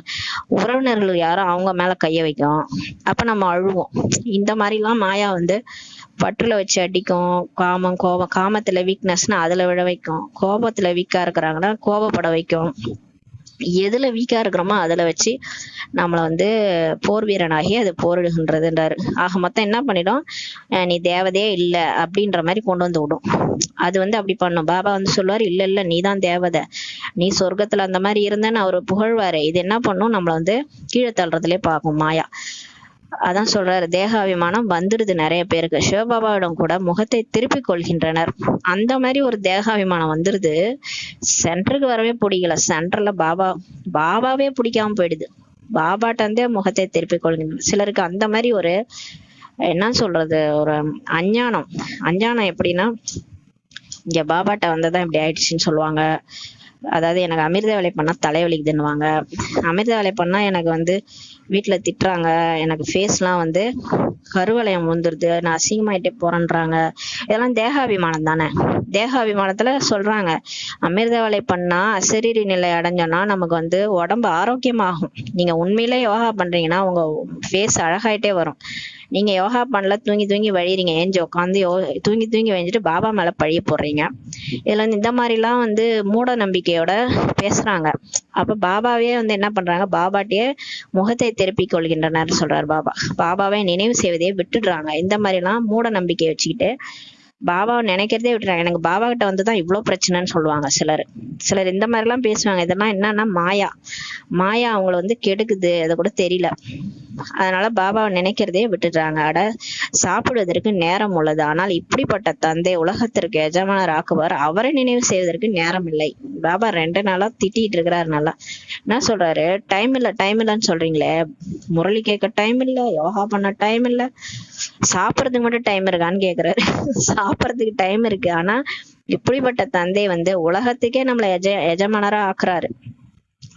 உறவினர்கள் யாரோ அவங்க மேல கைய வைக்கும். அப்ப நம்ம அழுவோம். இந்த மாதிரி எல்லாம் மாயா வந்து பற்றுல வச்சு அடிக்கும். காமம் கோபம், காமத்துல வீக்னஸ்னா அதுல விழ வைக்கும். கோபத்துல வீக்கா இருக்கிறாங்கன்னா கோபப்பட வைக்கும். எதுல வீக்கா இருக்கிறோமோ அதுல வச்சு நம்மள வந்து போர் வீரனாகி அது போரிடுகின்றதுன்றாரு. ஆக மொத்தம் என்ன பண்ணிடும்? நீ தேவதையே இல்ல அப்படின்ற மாதிரி கொண்டு வந்து விடும். அது வந்து அப்படி பண்ணும். பாபா வந்து சொல்லுவாரு, இல்ல இல்ல நீதான் தேவதை, நீ சொர்க்கத்துல அந்த மாதிரி இருந்தேன்னு அவரு புகழ்வாரு. இது என்ன பண்ணும்? நம்மள வந்து கீழே தள்ளுறதுலயே பார்க்கும் மாயா. அதான் சொல்றாரு, தேகாபிமானம் வந்துடுது நிறைய பேருக்கு. சிவபாபாவிடம் கூட முகத்தை திருப்பிக் கொள்கின்றனர். அந்த மாதிரி ஒரு தேகாபிமானம் வந்துருது. சென்டருக்கு வரவே பிடிக்கல. சென்டர்ல பாபாவே பிடிக்காம போயிடுது. பாபாட்ட இருந்தே முகத்தை திருப்பிக் கொள்கின்றனர். சிலருக்கு அந்த மாதிரி ஒரு என்ன சொல்றது, ஒரு அஞ்ஞானம் எப்படின்னா, இங்க பாபாட்ட வந்ததான் இப்படி ஆயிடுச்சுன்னு சொல்லுவாங்க. அதாவது எனக்கு அமிர்த வேலை பண்ணா தலைவலிக்குதுன்னுவாங்க. அமிர்த வேலை பண்ணா எனக்கு வந்து வீட்டுல திட்டுறாங்க, எனக்கு ஃபேஸ்லாம் வந்து கருவளையம் வந்துருது, நான் அசிங்கமாயிட்டே போறேன்றாங்க. இதெல்லாம் தேகாபிமானம் தானே. தேகாபிமானத்துல சொல்றாங்க, அமிர்த வேலை பண்ணா அசரீரி நிலை அடைஞ்சோம்னா நமக்கு வந்து உடம்பு ஆரோக்கியமாகும். நீங்க உண்மையிலே யோகா பண்றீங்கன்னா உங்க ஃபேஸ் அழகாயிட்டே வரும். நீங்க யோகா பண்ணல, தூங்கி தூங்கி வழிறீங்க, ஏஞ்சி உட்காந்து தூங்கி தூங்கி வழிஞ்சிட்டு பாபா மேல பழிய போடுறீங்க. இதுல இந்த மாதிரி எல்லாம் வந்து மூட நம்பிக்கையோட பேசுறாங்க. அப்ப பாபாவே வந்து என்ன பண்றாங்க? பாபாட்டியே முகத்தை திருப்பிக் கொள்கின்றனர் சொல்றாரு பாபா. பாபாவை நினைவு செய்வதையே விட்டுடுறாங்க. இந்த மாதிரி எல்லாம் மூட நம்பிக்கையை வச்சுக்கிட்டு பாபாவை நினைக்கிறதே விட்டுறாங்க. எனக்கு பாபா கிட்ட வந்துதான் இவ்வளவு பிரச்சனைன்னு சொல்லுவாங்க சிலர் இந்த மாதிரி எல்லாம் பேசுவாங்க. இதெல்லாம் என்னன்னா மாயா அவங்கள வந்து கெடுக்குது, அதை கூட தெரியல. அதனால பாபாவை நினைக்கிறதே விட்டுடுறாங்க. சாப்பிடுவதற்கு நேரம் உள்ளது, ஆனால் இப்படிப்பட்ட தந்தை உலகத்திற்கு எஜமானர் ஆக்குவார், அவரை நினைவு செய்வதற்கு நேரம் இல்லை. பாபா 2 நாளா திட்டிட்டு இருக்கிறாரு. நல்லா என்ன சொல்றாரு? டைம் இல்லைன்னு சொல்றீங்களே, முரளி கேட்க டைம் இல்ல, யோகா பண்ண டைம் இல்ல, சாப்பிடறதுக்கு மட்டும் டைம் இருக்கான்னு கேக்குறாரு. சாப்பிடறதுக்கு டைம் இருக்கு, ஆனா இப்படிப்பட்ட தந்தை வந்து உலகத்துக்கே நம்மள எஜமானரா ஆக்குறாரு,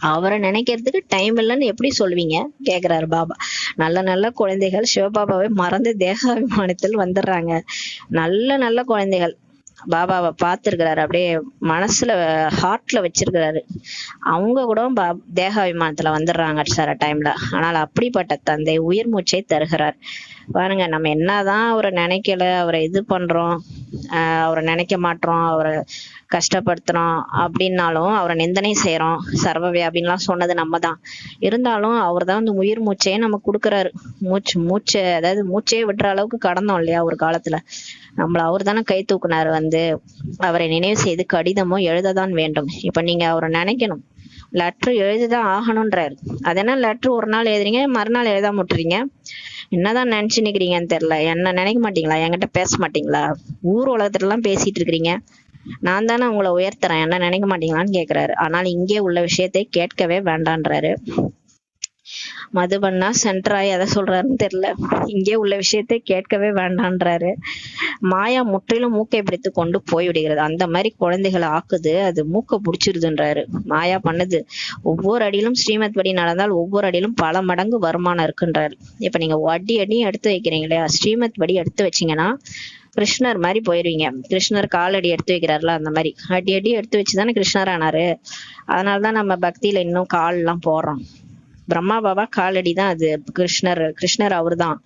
அவரை நினைக்கிறதுக்கு டைம் இல்லைன்னு எப்படி சொல்லுவீங்க கேக்குறாரு பாபா. நல்ல குழந்தைகள் சிவபாபாவை மறந்து தேகாபிமானத்தில் வந்துடுறாங்க. நல்ல குழந்தைகள் பாபாவை பார்த்திருக்கிறாரு, அப்படியே மனசுல ஹார்ட்ல வச்சிருக்கிறாரு. அவங்க கூட தேகாபிமானத்துல வந்துடுறாங்க சில டைம்ல. ஆனால் அப்படிப்பட்ட தந்தை உயிர் மூச்சை தருகிறார். பாருங்க, நம்ம என்னதான் அவரை நினைக்கல, அவரை இது பண்றோம், அவரை நினைக்க மாட்டோம், அவரை கஷ்டப்படுத்துறோம் அப்படின்னாலும், அவரை நிந்தனை செய்யறோம், சர்வ வியாபின்லாம் சொன்னது நம்ம தான். இருந்தாலும் அவர் தான் வந்து உயிர் மூச்சையே நமக்கு கொடுக்குறாரு. மூச்சை அதாவது மூச்சையே விடுற அளவுக்கு கடந்தோம் இல்லையா ஒரு காலத்துல. நம்மள அவர் தானே கை தூக்குனாரு வந்து. அவரை நினைவு செய்து கடிதமோ எழுததான் வேண்டும். இப்ப நீங்க அவரை நினைக்கணும், லெட்டர் எழுதிதான் ஆகணும்ன்றாரு. அது என்ன லெட்டர் ஒரு நாள் எழுதுறீங்க, மறுநாள் எழுதாம விட்டுறீங்க? என்னதான் நினைச்சு நிக்கிறீங்கன்னு தெரியல. என்ன நினைக்க மாட்டீங்களா? என்கிட்ட பேச மாட்டீங்களா? ஊர் உலகத்துல எல்லாம் பேசிட்டு இருக்கிறீங்க. நான் தானே உங்களை உயர்த்துறேன், என்ன நினைக்க மாட்டீங்களான்னு கேக்குறாரு. ஆனால் இங்கே உள்ள விஷயத்தை கேட்கவே வேண்டான்றாரு. மதுபண்ணா சென்ட்ராய் எதை சொல்றாருன்னு தெரியல. இங்கே உள்ள விஷயத்தை கேட்கவே வேண்டான்றாரு. மாயா முற்றிலும் மூக்கை பிடித்து கொண்டு போய்விடுகிறது. அந்த மாதிரி குழந்தைகளை ஆக்குது, அது மூக்கை பிடிச்சிருதுன்றாரு. மாயா பண்ணுது. ஒவ்வொரு அடியிலும் ஸ்ரீமத் படி நடந்தால் ஒவ்வொரு அடியிலும் பல மடங்கு வருமானம் இருக்குன்றாரு. இப்ப நீங்க அடியும் எடுத்து வைக்கிறீங்க இல்லையா, ஸ்ரீமத் படி எடுத்து வச்சீங்கன்னா கிருஷ்ணர் மாதிரி போயிருவீங்க. கிருஷ்ணர் காலடி எடுத்து வைக்கிறாருல, அந்த மாதிரி அடி எடுத்து வச்சுதானே கிருஷ்ணர் ஆனாரு. அதனாலதான் நம்ம பக்தியில இன்னும் கால் எல்லாம் போடுறோம். பிரம்மா பாபா காலடி தான் அது. கிருஷ்ணர் அவரு தான்.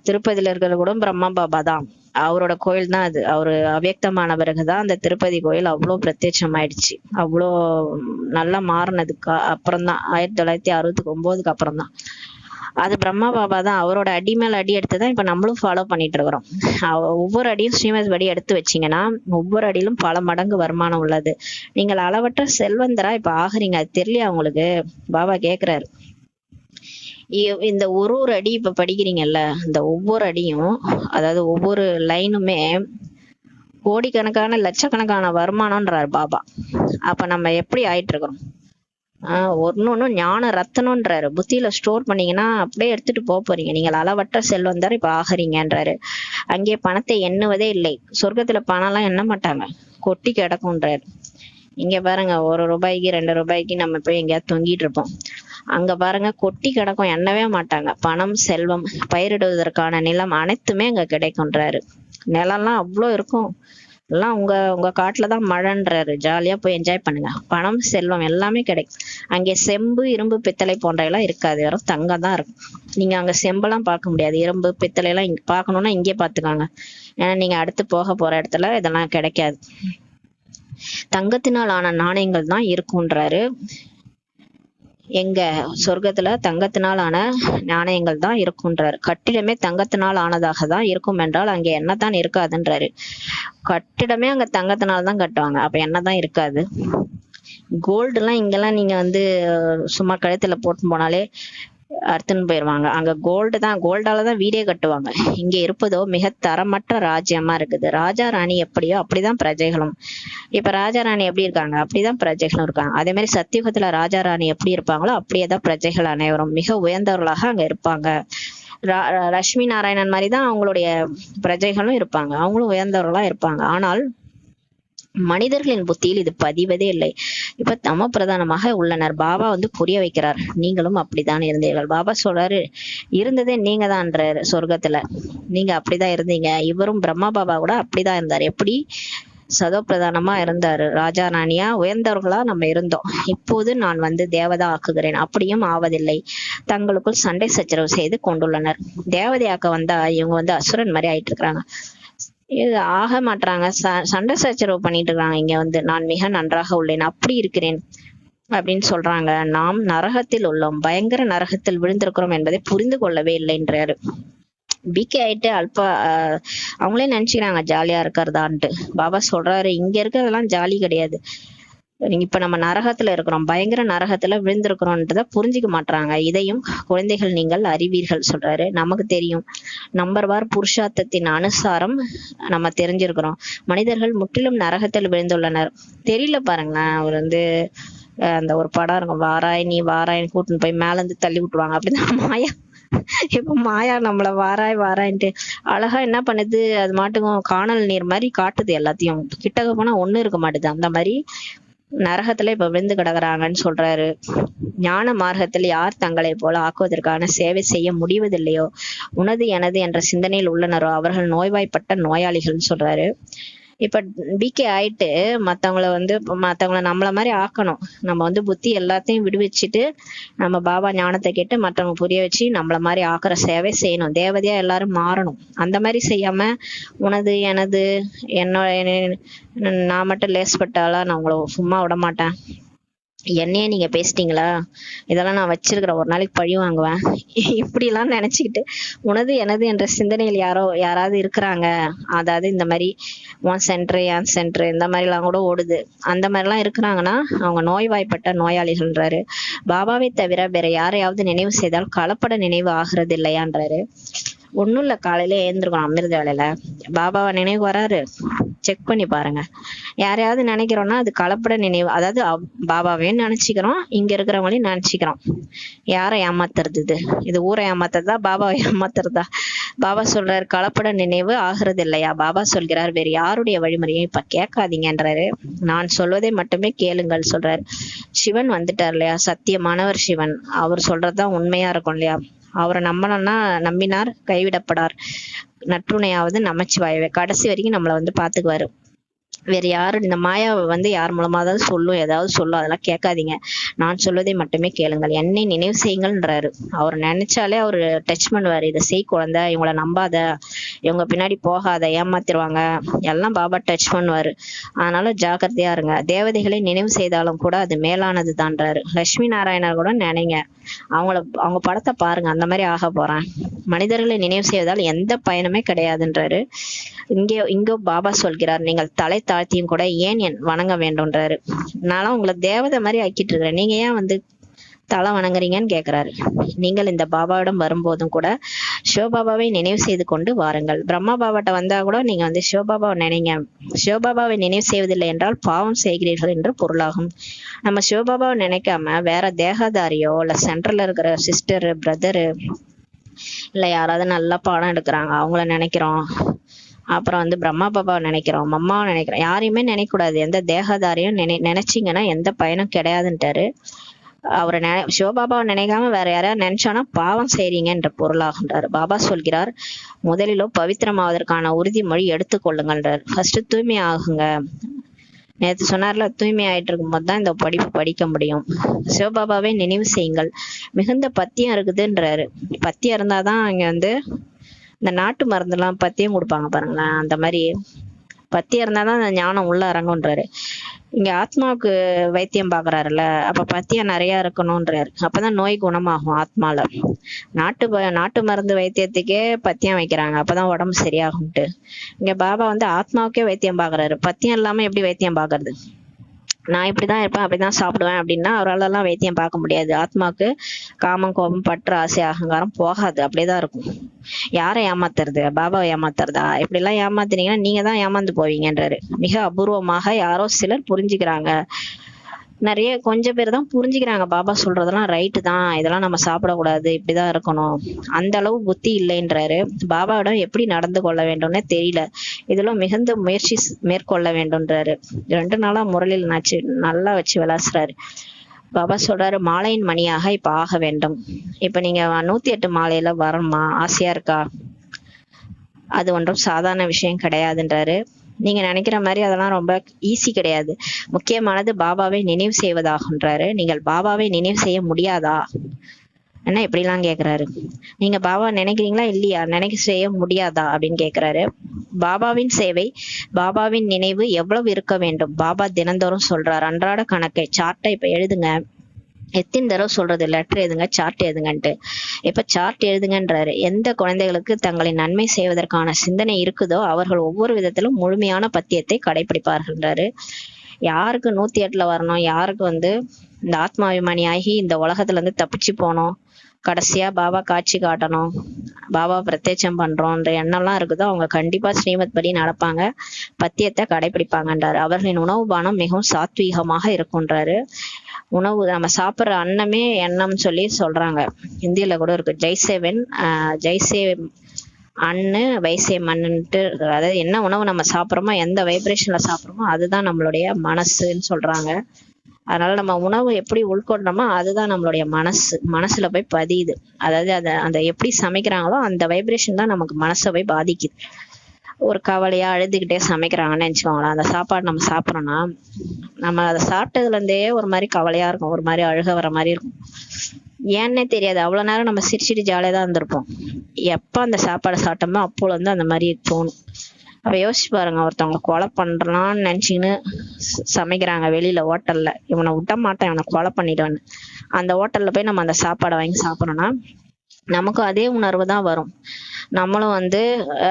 திருப்பதியில இருக்கிறது கூட பிரம்மா பாபா தான். அவரோட கோயில் தான் அது. அவரு அவ்யக்தமான பிறகுதான் அந்த திருப்பதி கோயில் அவ்வளோ பிரத்யட்சம் ஆயிடுச்சு. அவ்வளோ நல்லா மாறினதுக்கு அப்புறம் தான், 1969க்கு அப்புறம் தான். அது பிரம்மா பாபா தான். அவரோட அடி மேல அடி எடுத்துதான் இப்ப நம்மளும் ஃபாலோ பண்ணிட்டு இருக்கிறோம். ஒவ்வொரு அடியும் ஸ்ரீமத் படி எடுத்து வச்சீங்கன்னா ஒவ்வொரு அடியிலும் பல மடங்கு வருமானம் உள்ளது. நீங்கள் அளவற்ற செல்வந்தரா இப்ப ஆகுறீங்க. அது தெரியலையா உங்களுக்கு? பாபா கேக்குறாரு. இந்த ஒரு அடி இப்ப படிக்கிறீங்கல்ல, இந்த ஒவ்வொரு அடியும், அதாவது ஒவ்வொரு லைனுமே கோடிக்கணக்கான லட்சக்கணக்கான வருமானம்ன்றாரு பாபா. அப்ப நம்ம எப்படி ஆயிட்டு இருக்கிறோம்? ஒன்னு ஞான ரத்தனம்ன்றாரு. புத்தியில ஸ்டோர் பண்ணீங்கன்னா அப்படியே எடுத்துட்டு போறீங்க. நீங்கள் அளவற்ற செல்வந்தர் இப்ப ஆகுறீங்கன்றாரு. அங்கே பணத்தை எண்ணுவதே இல்லை. சொர்க்கத்துல பணம் எல்லாம் எண்ண மாட்டாங்க, கொட்டி கிடக்கும்ன்றாரு. இங்க பாருங்க, 1 ரூபாய்க்கு 2 ரூபாய்க்கு நம்ம போய் எங்கேயாவது தொங்கிட்டு இருப்போம். அங்க பாருங்க கொட்டி கிடக்கும், எண்ணவே மாட்டாங்க. பணம், செல்வம், பயிரிடுவதற்கான நிலம் அனைத்துமே அங்க கிடைக்கும்ன்றாரு. நிலம்லாம் அவ்வளோ இருக்கும். எல்லாம் உங்க காட்டுலதான் மழைன்றாரு. ஜாலியா போய் என்ஜாய் பண்ணுங்க. பணம், செல்வம் எல்லாமே கிடைக்கும். அங்கே செம்பு, இரும்பு, பித்தளை போன்ற எல்லாம் இருக்காது. வெறும் தங்கம் தான் இருக்கும். நீங்க அங்க செம்பெல்லாம் பார்க்க முடியாது. இரும்பு, பித்தளை எல்லாம் இங்க பார்க்கணும்னா இங்கே பாத்துக்காங்க. ஏன்னா நீங்க அடுத்து போக போற இடத்துல இதெல்லாம் கிடைக்காது. தங்கத்தினால் ஆன நாணயங்கள் தான் இருக்கும்ன்றாரு. எங்க சொர்க்கத்துல தங்கத்தினால் ஆன நாணயங்கள் தான் இருக்கும்ன்றாரு. கட்டிடமே தங்கத்தினால் ஆனதாக தான் இருக்கும் என்றால் அங்க என்னதான் இருக்காதுன்றாரு. கட்டிடமே அங்க தங்கத்தினால் தான் கட்டுவாங்க, அப்ப என்னதான் இருக்காது? கோல்டு எல்லாம் இங்கெல்லாம் நீங்க வந்து சும்மா கழுத்துல போட்டு போனாலே அறுத்துன்னு போயிருவாங்க. அங்க கோல்டு தான், கோல்டாலதான் வீடே கட்டுவாங்க. இங்க இருப்பதோ மிக தரமற்ற ராஜ்யமா இருக்குது. ராஜா ராணி எப்படியோ அப்படிதான் பிரஜைகளும். இப்ப ராஜா ராணி எப்படி இருக்காங்க, அப்படிதான் பிரஜைகளும் இருக்காங்க. அதே மாதிரி சத்தியுகத்துல ராஜா ராணி எப்படி இருப்பாங்களோ அப்படியேதான் பிரஜைகள் அனைவரும் மிக உயர்ந்தவர்களாக அங்க இருப்பாங்க. லட்சுமி நாராயணன் மாதிரிதான் அவங்களுடைய பிரஜைகளும் இருப்பாங்க, அவங்களும் உயர்ந்தவர்களா இருப்பாங்க. ஆனால் மனிதர்களின் புத்தியில் இது பதிவதே இல்லை. இப்ப தம பிரதானமாக உள்ளனர். பாபா வந்து புரிய வைக்கிறார். நீங்களும் அப்படித்தான் இருந்தீர்கள். பாபா சொல்றாரு, இருந்ததே நீங்க தான்ன்றாரு. சொர்க்கத்துல நீங்க அப்படிதான் இருந்தீங்க. இவரும் பிரம்மா பாபா கூட அப்படிதான் இருந்தார். எப்படி? சதோ பிரதானமா இருந்தாரு. ராஜா ராணியா உயர்ந்தவர்களா நம்ம இருந்தோம். இப்போது நான் வந்து தேவதா ஆக்குகிறேன். அப்படியும் ஆவதில்லை. தங்களுக்குள் சண்டை சச்சரவு செய்து கொண்டுள்ளனர். தேவதையாக்க வந்தா இவங்க வந்து அசுரன் மாதிரி ஆயிட்டு இருக்கிறாங்க. இது ஆக மாட்டாங்க, சண்டை சச்சரவு பண்ணிட்டு இருக்காங்க. இங்க வந்து நான் மிக நன்றாக உள்ளேன், அப்படி இருக்கிறேன் அப்படின்னு சொல்றாங்க. நாம் நரகத்தில் உள்ளோம், பயங்கர நரகத்தில் விழுந்திருக்கிறோம் என்பதை புரிந்து கொள்ளவே இல்லைன்றாரு. பிகே ஆயிட்டு அவங்களே நினைச்சுக்கிறாங்க ஜாலியா இருக்கிறதான்ட்டு. பாபா சொல்றாரு, இங்க இருக்கிறதெல்லாம் ஜாலி கிடையாது. இப்ப நம்ம நரகத்துல இருக்கிறோம், பயங்கர நரகத்துல விழுந்திருக்கிறோம்ன்றத புரிஞ்சுக்க மாட்டாங்க. இதையும் குழந்தைகள் நீங்கள் அறிவீர்கள் சொல்றாரு. நமக்கு தெரியும், நம்பர்வார் புருஷார்த்தத்தின் அனுசாரம் நம்ம தெரிஞ்சிருக்கிறோம். மனிதர்கள் முற்றிலும் நரகத்தில் விழுந்துள்ளனர். தெரியல பாருங்களேன். அவர் வந்து அந்த ஒரு படம் இருக்கும், வாராய் நீ வாராயின்னு கூட்டின்னு போய் மேல இருந்து தள்ளி விட்டுருவாங்க. அப்படிதான் மாயா. இப்ப மாயா நம்மள வாராயின்ட்டு அழகா என்ன பண்ணுது, அது மாட்டுக்கும் காணல் நீர் மாதிரி காட்டுது எல்லாத்தையும். கிட்டக்க போனா ஒண்ணு இருக்க மாட்டுது. அந்த மாதிரி நரகத்துல இப்ப விழுந்து கிடக்குறாங்கன்னு சொல்றாரு. ஞான மார்க்கத்தில் யார் தங்களை போல ஆக்குவதற்கான சேவை செய்ய முடிவதில்லையோ, உனது எனது என்ற சிந்தனையில் உள்ளனரோ அவர்கள் நோய்வாய்ப்பட்ட நோயாளிகள்னு சொல்றாரு. இப்ப பிகே ஆயிட்டு மத்தவங்கள நம்மள மாதிரி ஆக்கணும். நம்ம புத்தி எல்லாத்தையும் விடுவிச்சுட்டு நம்ம பாபா ஞானத்தை கேட்டு மத்தவங்க புரிய வச்சு நம்மள மாதிரி ஆக்குற சேவை செய்யணும். தேவதையா எல்லாரும் மாறணும். அந்த மாதிரி செய்யாம உனது எனது நான் மட்டும் லேஸ்பட்டாலா, நான் உங்களை சும்மா விட மாட்டேன், என்னையே நீங்க பேசிட்டீங்களா, இதெல்லாம் நான் வச்சிருக்கிறேன், ஒரு நாளைக்கு பழி வாங்குவேன், இப்படி எல்லாம் நினைச்சுக்கிட்டு உனது எனது என்ற சிந்தனையில் யாராவது இருக்கிறாங்க. அதாவது இந்த மாதிரி உன் சென்டர் என் சென்டர் இந்த மாதிரி எல்லாம் கூட ஓடுது. அந்த மாதிரி எல்லாம் இருக்கிறாங்கன்னா அவங்க நோய்வாய்ப்பட்ட நோயாளிகள்ன்றாரு. பாபாவை தவிர வேற யாரையாவது நினைவு செய்தால் கலப்பட நினைவு ஆகிறது இல்லையான்றாரு. ஒண்ணும் இல்ல, காலையில எழுந்திருக்கணும், அமிர்த வேலையில பாபாவை நினைவு வராரு, செக் பண்ணி பாருங்க. யாரையாவது நினைக்கிறோம்னா அது கலப்பட நினைவு. அதாவது பாபாவையும் நினைச்சுக்கிறோம், இங்க இருக்கிறவங்களையும் நினைச்சுக்கிறோம். யாரை ஏமாத்துறது இது ஊரை ஏமாத்துறதா பாபாவை ஏமாத்துறதா? பாபா சொல்றாரு கலப்பட நினைவு ஆகிறது இல்லையா. பாபா சொல்கிறார் வேறு யாருடைய வழிமுறையும் இப்ப கேட்காதீங்கன்றாரு, நான் சொல்வதை மட்டுமே கேளுங்கள் சொல்றாரு. சிவன் வந்துட்டார் இல்லையா, சத்தியமானவர் சிவன். அவர் சொல்றதுதான் உண்மையா இருக்கும் இல்லையா. அவரை நம்பினார் கைவிடப்படார், நற்றுணையாவது நமச்சிவாயவே, கடைசி வரைக்கும் நம்மளை பாத்துக்குவாரு. வேற யாரு இந்த மாயாவை யார் மூலமா ஏதாவது சொல்லும், அதெல்லாம் கேட்காதீங்க, நான் சொல்வதை மட்டுமே கேளுங்கள், என்னை நினைவு செய்யுங்கள்ன்றாரு. அவர் நினைச்சாலே அவரு டச் பண்ணுவாரு, இதை செய் குழந்தை, இவங்கள நம்பாத, இவங்க பின்னாடி போகாத, ஏமாத்திருவாங்க, எல்லாம் பாபா டச் பண்ணுவாரு. அதனால ஜாக்கிரதையா இருங்க. தேவதைகளை நினைவு செய்தாலும் கூட அது மேலானது தான்றாரு. லட்சுமி நாராயணர் கூட நினைங்க, அவங்க படத்தை பாருங்க, அந்த மாதிரி ஆக போறேன். மனிதர்களை நினைவு செய்வதால் எந்த பயனுமே கிடையாதுன்றாரு. இங்க பாபா சொல்கிறார், நீங்கள் தலை தாழ்த்தியும் கூட ஏன் வணங்க வேண்டும்ன்றாரு. நான் உங்களை தேவதை மாதிரி ஆக்கிட்டு இருக்கிறேன், நீங்க ஏன் தலை வணங்குறீங்கன்னு கேக்குறாரு. நீங்கள் இந்த பாபாவிடம் வரும்போதும் கூட சிவபாபாவை நினைவு செய்து கொண்டு வாருங்கள். பிரம்மா பாபாட்ட வந்தா கூட நீங்க சிவபாபாவை நினைங்க. சிவபாபாவை நினைவு செய்வதில்லை என்றால் பாவம் செய்கிறீர்கள் என்று பொருளாகும். நம்ம சிவபாபாவை நினைக்காம வேற தேகதாரியோ இல்ல சென்டர்ல இருக்கிற சிஸ்டரு பிரதரு இல்ல யாராவது நல்லா பாடம் எடுக்கிறாங்க அவங்கள நினைக்கிறோம். அப்புறம் பிரம்மா பாபாவை நினைக்கிறோம், அம்மாவை நினைக்கிறோம், யாரையுமே நினைக்க கூடாது. எந்த தேகதாரையும் நினைச்சீங்கன்னா எந்த பயனும் கிடையாதுன்ட்டாரு. அவரை சிவபாபாவை நினைக்காம வேற யாராவது நினைச்சோன்னா பாவம் செய்றீங்கன்ற பொருளாகின்றார். பாபா சொல்கிறார், முதலிலோ பவித்திரமாவதற்கான உறுதிமொழி எடுத்துக்கொள்ளுங்கன்றார். ஃபர்ஸ்ட் தூய்மை ஆகுங்க. நேற்று சொன்னார்ல, தூய்மை ஆயிட்டு இருக்கும் போதுதான் இந்த படிப்பு படிக்க முடியும். சிவபாபாவை நினைவு செய்யுங்கள். மிகுந்த பத்தியம் இருக்குதுன்றாரு. பத்தியம் இருந்தாதான் இங்க இந்த நாட்டு மருந்து எல்லாம் பத்தியம் கொடுப்பாங்க பாருங்களேன், அந்த மாதிரி பத்தியம் இருந்தாதான் அந்த ஞானம் உள்ள இறங்குன்றாரு. இங்க ஆத்மாவுக்கு வைத்தியம் பாக்குறாருல்ல, அப்ப பத்தியம் நிறைய இருக்கணும்ன்றாரு. அப்பதான் நோய் குணமாகும் ஆத்மால. நாட்டு மருந்து வைத்தியத்துக்கே பத்தியம் வைக்கிறாங்க, அப்பதான் உடம்பு சரியாகும்ட்டு. இங்க பாபா ஆத்மாவுக்கே வைத்தியம் பாக்குறாரு. பத்தியம் இல்லாம எப்படி வைத்தியம் பாக்குறது? நான் இப்படிதான் இருப்பேன், அப்படிதான் சாப்பிடுவேன் அப்படின்னா அவரால் எல்லாம் வைத்தியம் பார்க்க முடியாது. ஆத்மாக்கு காமம் கோபம் பற்று ஆசை அகங்காரம் போகாது, அப்படியேதான் இருக்கும். யாரை ஏமாத்துறது? பாபாவை ஏமாத்துறதா? இப்படி எல்லாம் ஏமாத்துனீங்கன்னா நீங்க தான் ஏமாந்து போவீங்கன்றாரு. மிக அபூர்வமாக யாரோ சிலர் புரிஞ்சுக்கிறாங்க. கொஞ்சம் பேர் தான் புரிஞ்சுக்கிறாங்க பாபா சொல்றதெல்லாம் ரைட்டு தான், இதெல்லாம் நம்ம சாப்பிடக்கூடாது, இப்படிதான் இருக்கணும். அந்த அளவு புத்தி இல்லைன்றாரு. பாபாவிடம் எப்படி நடந்து கொள்ள வேண்டும்னே தெரியல, இதெல்லாம் மிகுந்த முயற்சி மேற்கொள்ள வேண்டும்ன்றாரு. 2 நாளா முரளில் நல்லா வச்சு விளாசுறாரு. பாபா சொல்றாரு, மாலையின் மணியாக இப்ப ஆக வேண்டும். இப்ப நீங்க 108 மாலையில வரணுமா, ஆசையா இருக்கா? அது ஒன்றும் சாதாரண விஷயம் கிடையாதுன்றாரு. நீங்க நினைக்கிற மாதிரி அதெல்லாம் ரொம்ப ஈஸி கிடையாது. முக்கியமானது பாபாவை நினைவு செய்வதாகன்றாரு. நீங்கள் பாபாவை நினைவு செய்ய முடியாதா? என்ன இப்படிலாம் கேக்குறாரு. நீங்க பாபா நினைக்கிறீங்களா இல்லையா, நினைக்க செய்ய முடியாதா அப்படின்னு கேக்குறாரு. பாபாவின் சேவை, பாபாவின் நினைவு எவ்வளவு இருக்க வேண்டும்? பாபா தினந்தோறும் சொல்றாரு, அன்றாட கணக்கை சார்ட்டை இப்ப எழுதுங்க. எத்தனை தடவை சொல்றது, லெட்டர் எழுதுங்க, சார்ட் எழுதுங்கன்ட்டு. இப்ப சார்ட் எழுதுங்கன்றாரு. எந்த குழந்தைகளுக்கு தங்களின் நன்மை செய்வதற்கான சிந்தனை இருக்குதோ அவர்கள் ஒவ்வொரு விதத்திலும் முழுமையான பத்தியத்தை கடைபிடிப்பார்கள்ன்றாரு. யாருக்கு 108ல வரணும், யாருக்கு இந்த ஆத்மாபிமானி ஆகி இந்த உலகத்துல தப்பிச்சு போனோம், கடைசியா பாபா காட்சி காட்டணும், பாபா பிரத்யட்சம் பண்றோம்ன்ற எண்ணம்லாம் இருக்குதோ அவங்க கண்டிப்பா ஸ்ரீமத் படி நடப்பாங்க, பத்தியத்தை கடைபிடிப்பாங்கன்றாரு. அவர்களின் உணவு பானம் மிகவும் சாத்வீகமாக இருக்குன்றாரு. உணவு நம்ம சாப்பிட்ற அன்னமே எண்ணம்னு சொல்லி சொல்றாங்க. இந்தியில கூட இருக்கு, ஜெய்சே அன்னு வைசே மண்ணுன்ட்டு. அதாவது என்ன உணவு நம்ம சாப்பிட்றோமோ, எந்த வைப்ரேஷன்ல சாப்பிட்றோமோ அதுதான் நம்மளுடைய மனசுன்னு சொல்றாங்க. அதனால நம்ம உணவு எப்படி உட்கொண்டோமோ அதுதான் நம்மளுடைய மனசுல போய் பதியுது. அதாவது அந்த எப்படி சமைக்கிறாங்களோ அந்த வைப்ரேஷன் தான் நமக்கு மனசை போய் பாதிக்குது. ஒரு கவலையா அழுதுகிட்டே சமைக்கிறாங்கன்னு நினைச்சுக்கோங்களேன். அந்த சாப்பாடு நம்ம சாப்பிட்றோம்னா நம்ம அதை சாப்பிட்டதுல இருந்தே ஒரு மாதிரி கவலையா இருக்கும், ஒரு மாதிரி அழுக வர மாதிரி இருக்கும். ஏன்னே தெரியாது, அவ்வளவு நேரம் நம்ம சிரிச்சிட்டு ஜாலியா தான் இருந்திருப்போம். எப்ப அந்த சாப்பாடை சாப்பிட்டோமோ அப்போல இருந்து அந்த மாதிரி தோணும். அப்ப யோசிச்சு பாருங்க, ஒருத்தவங்க கொலை பண்றலாம்னு நினைச்சுன்னு சமைக்கிறாங்க வெளியில ஹோட்டல்ல, இவனை விட்ட மாட்டேன், இவனை கொலை பண்ணிடுவேன்னு. அந்த ஹோட்டல்ல போய் நம்ம அந்த சாப்பாடை வாங்கி சாப்பிட்றோம்னா நமக்கும் அதே உணர்வு தான் வரும். நம்மளும்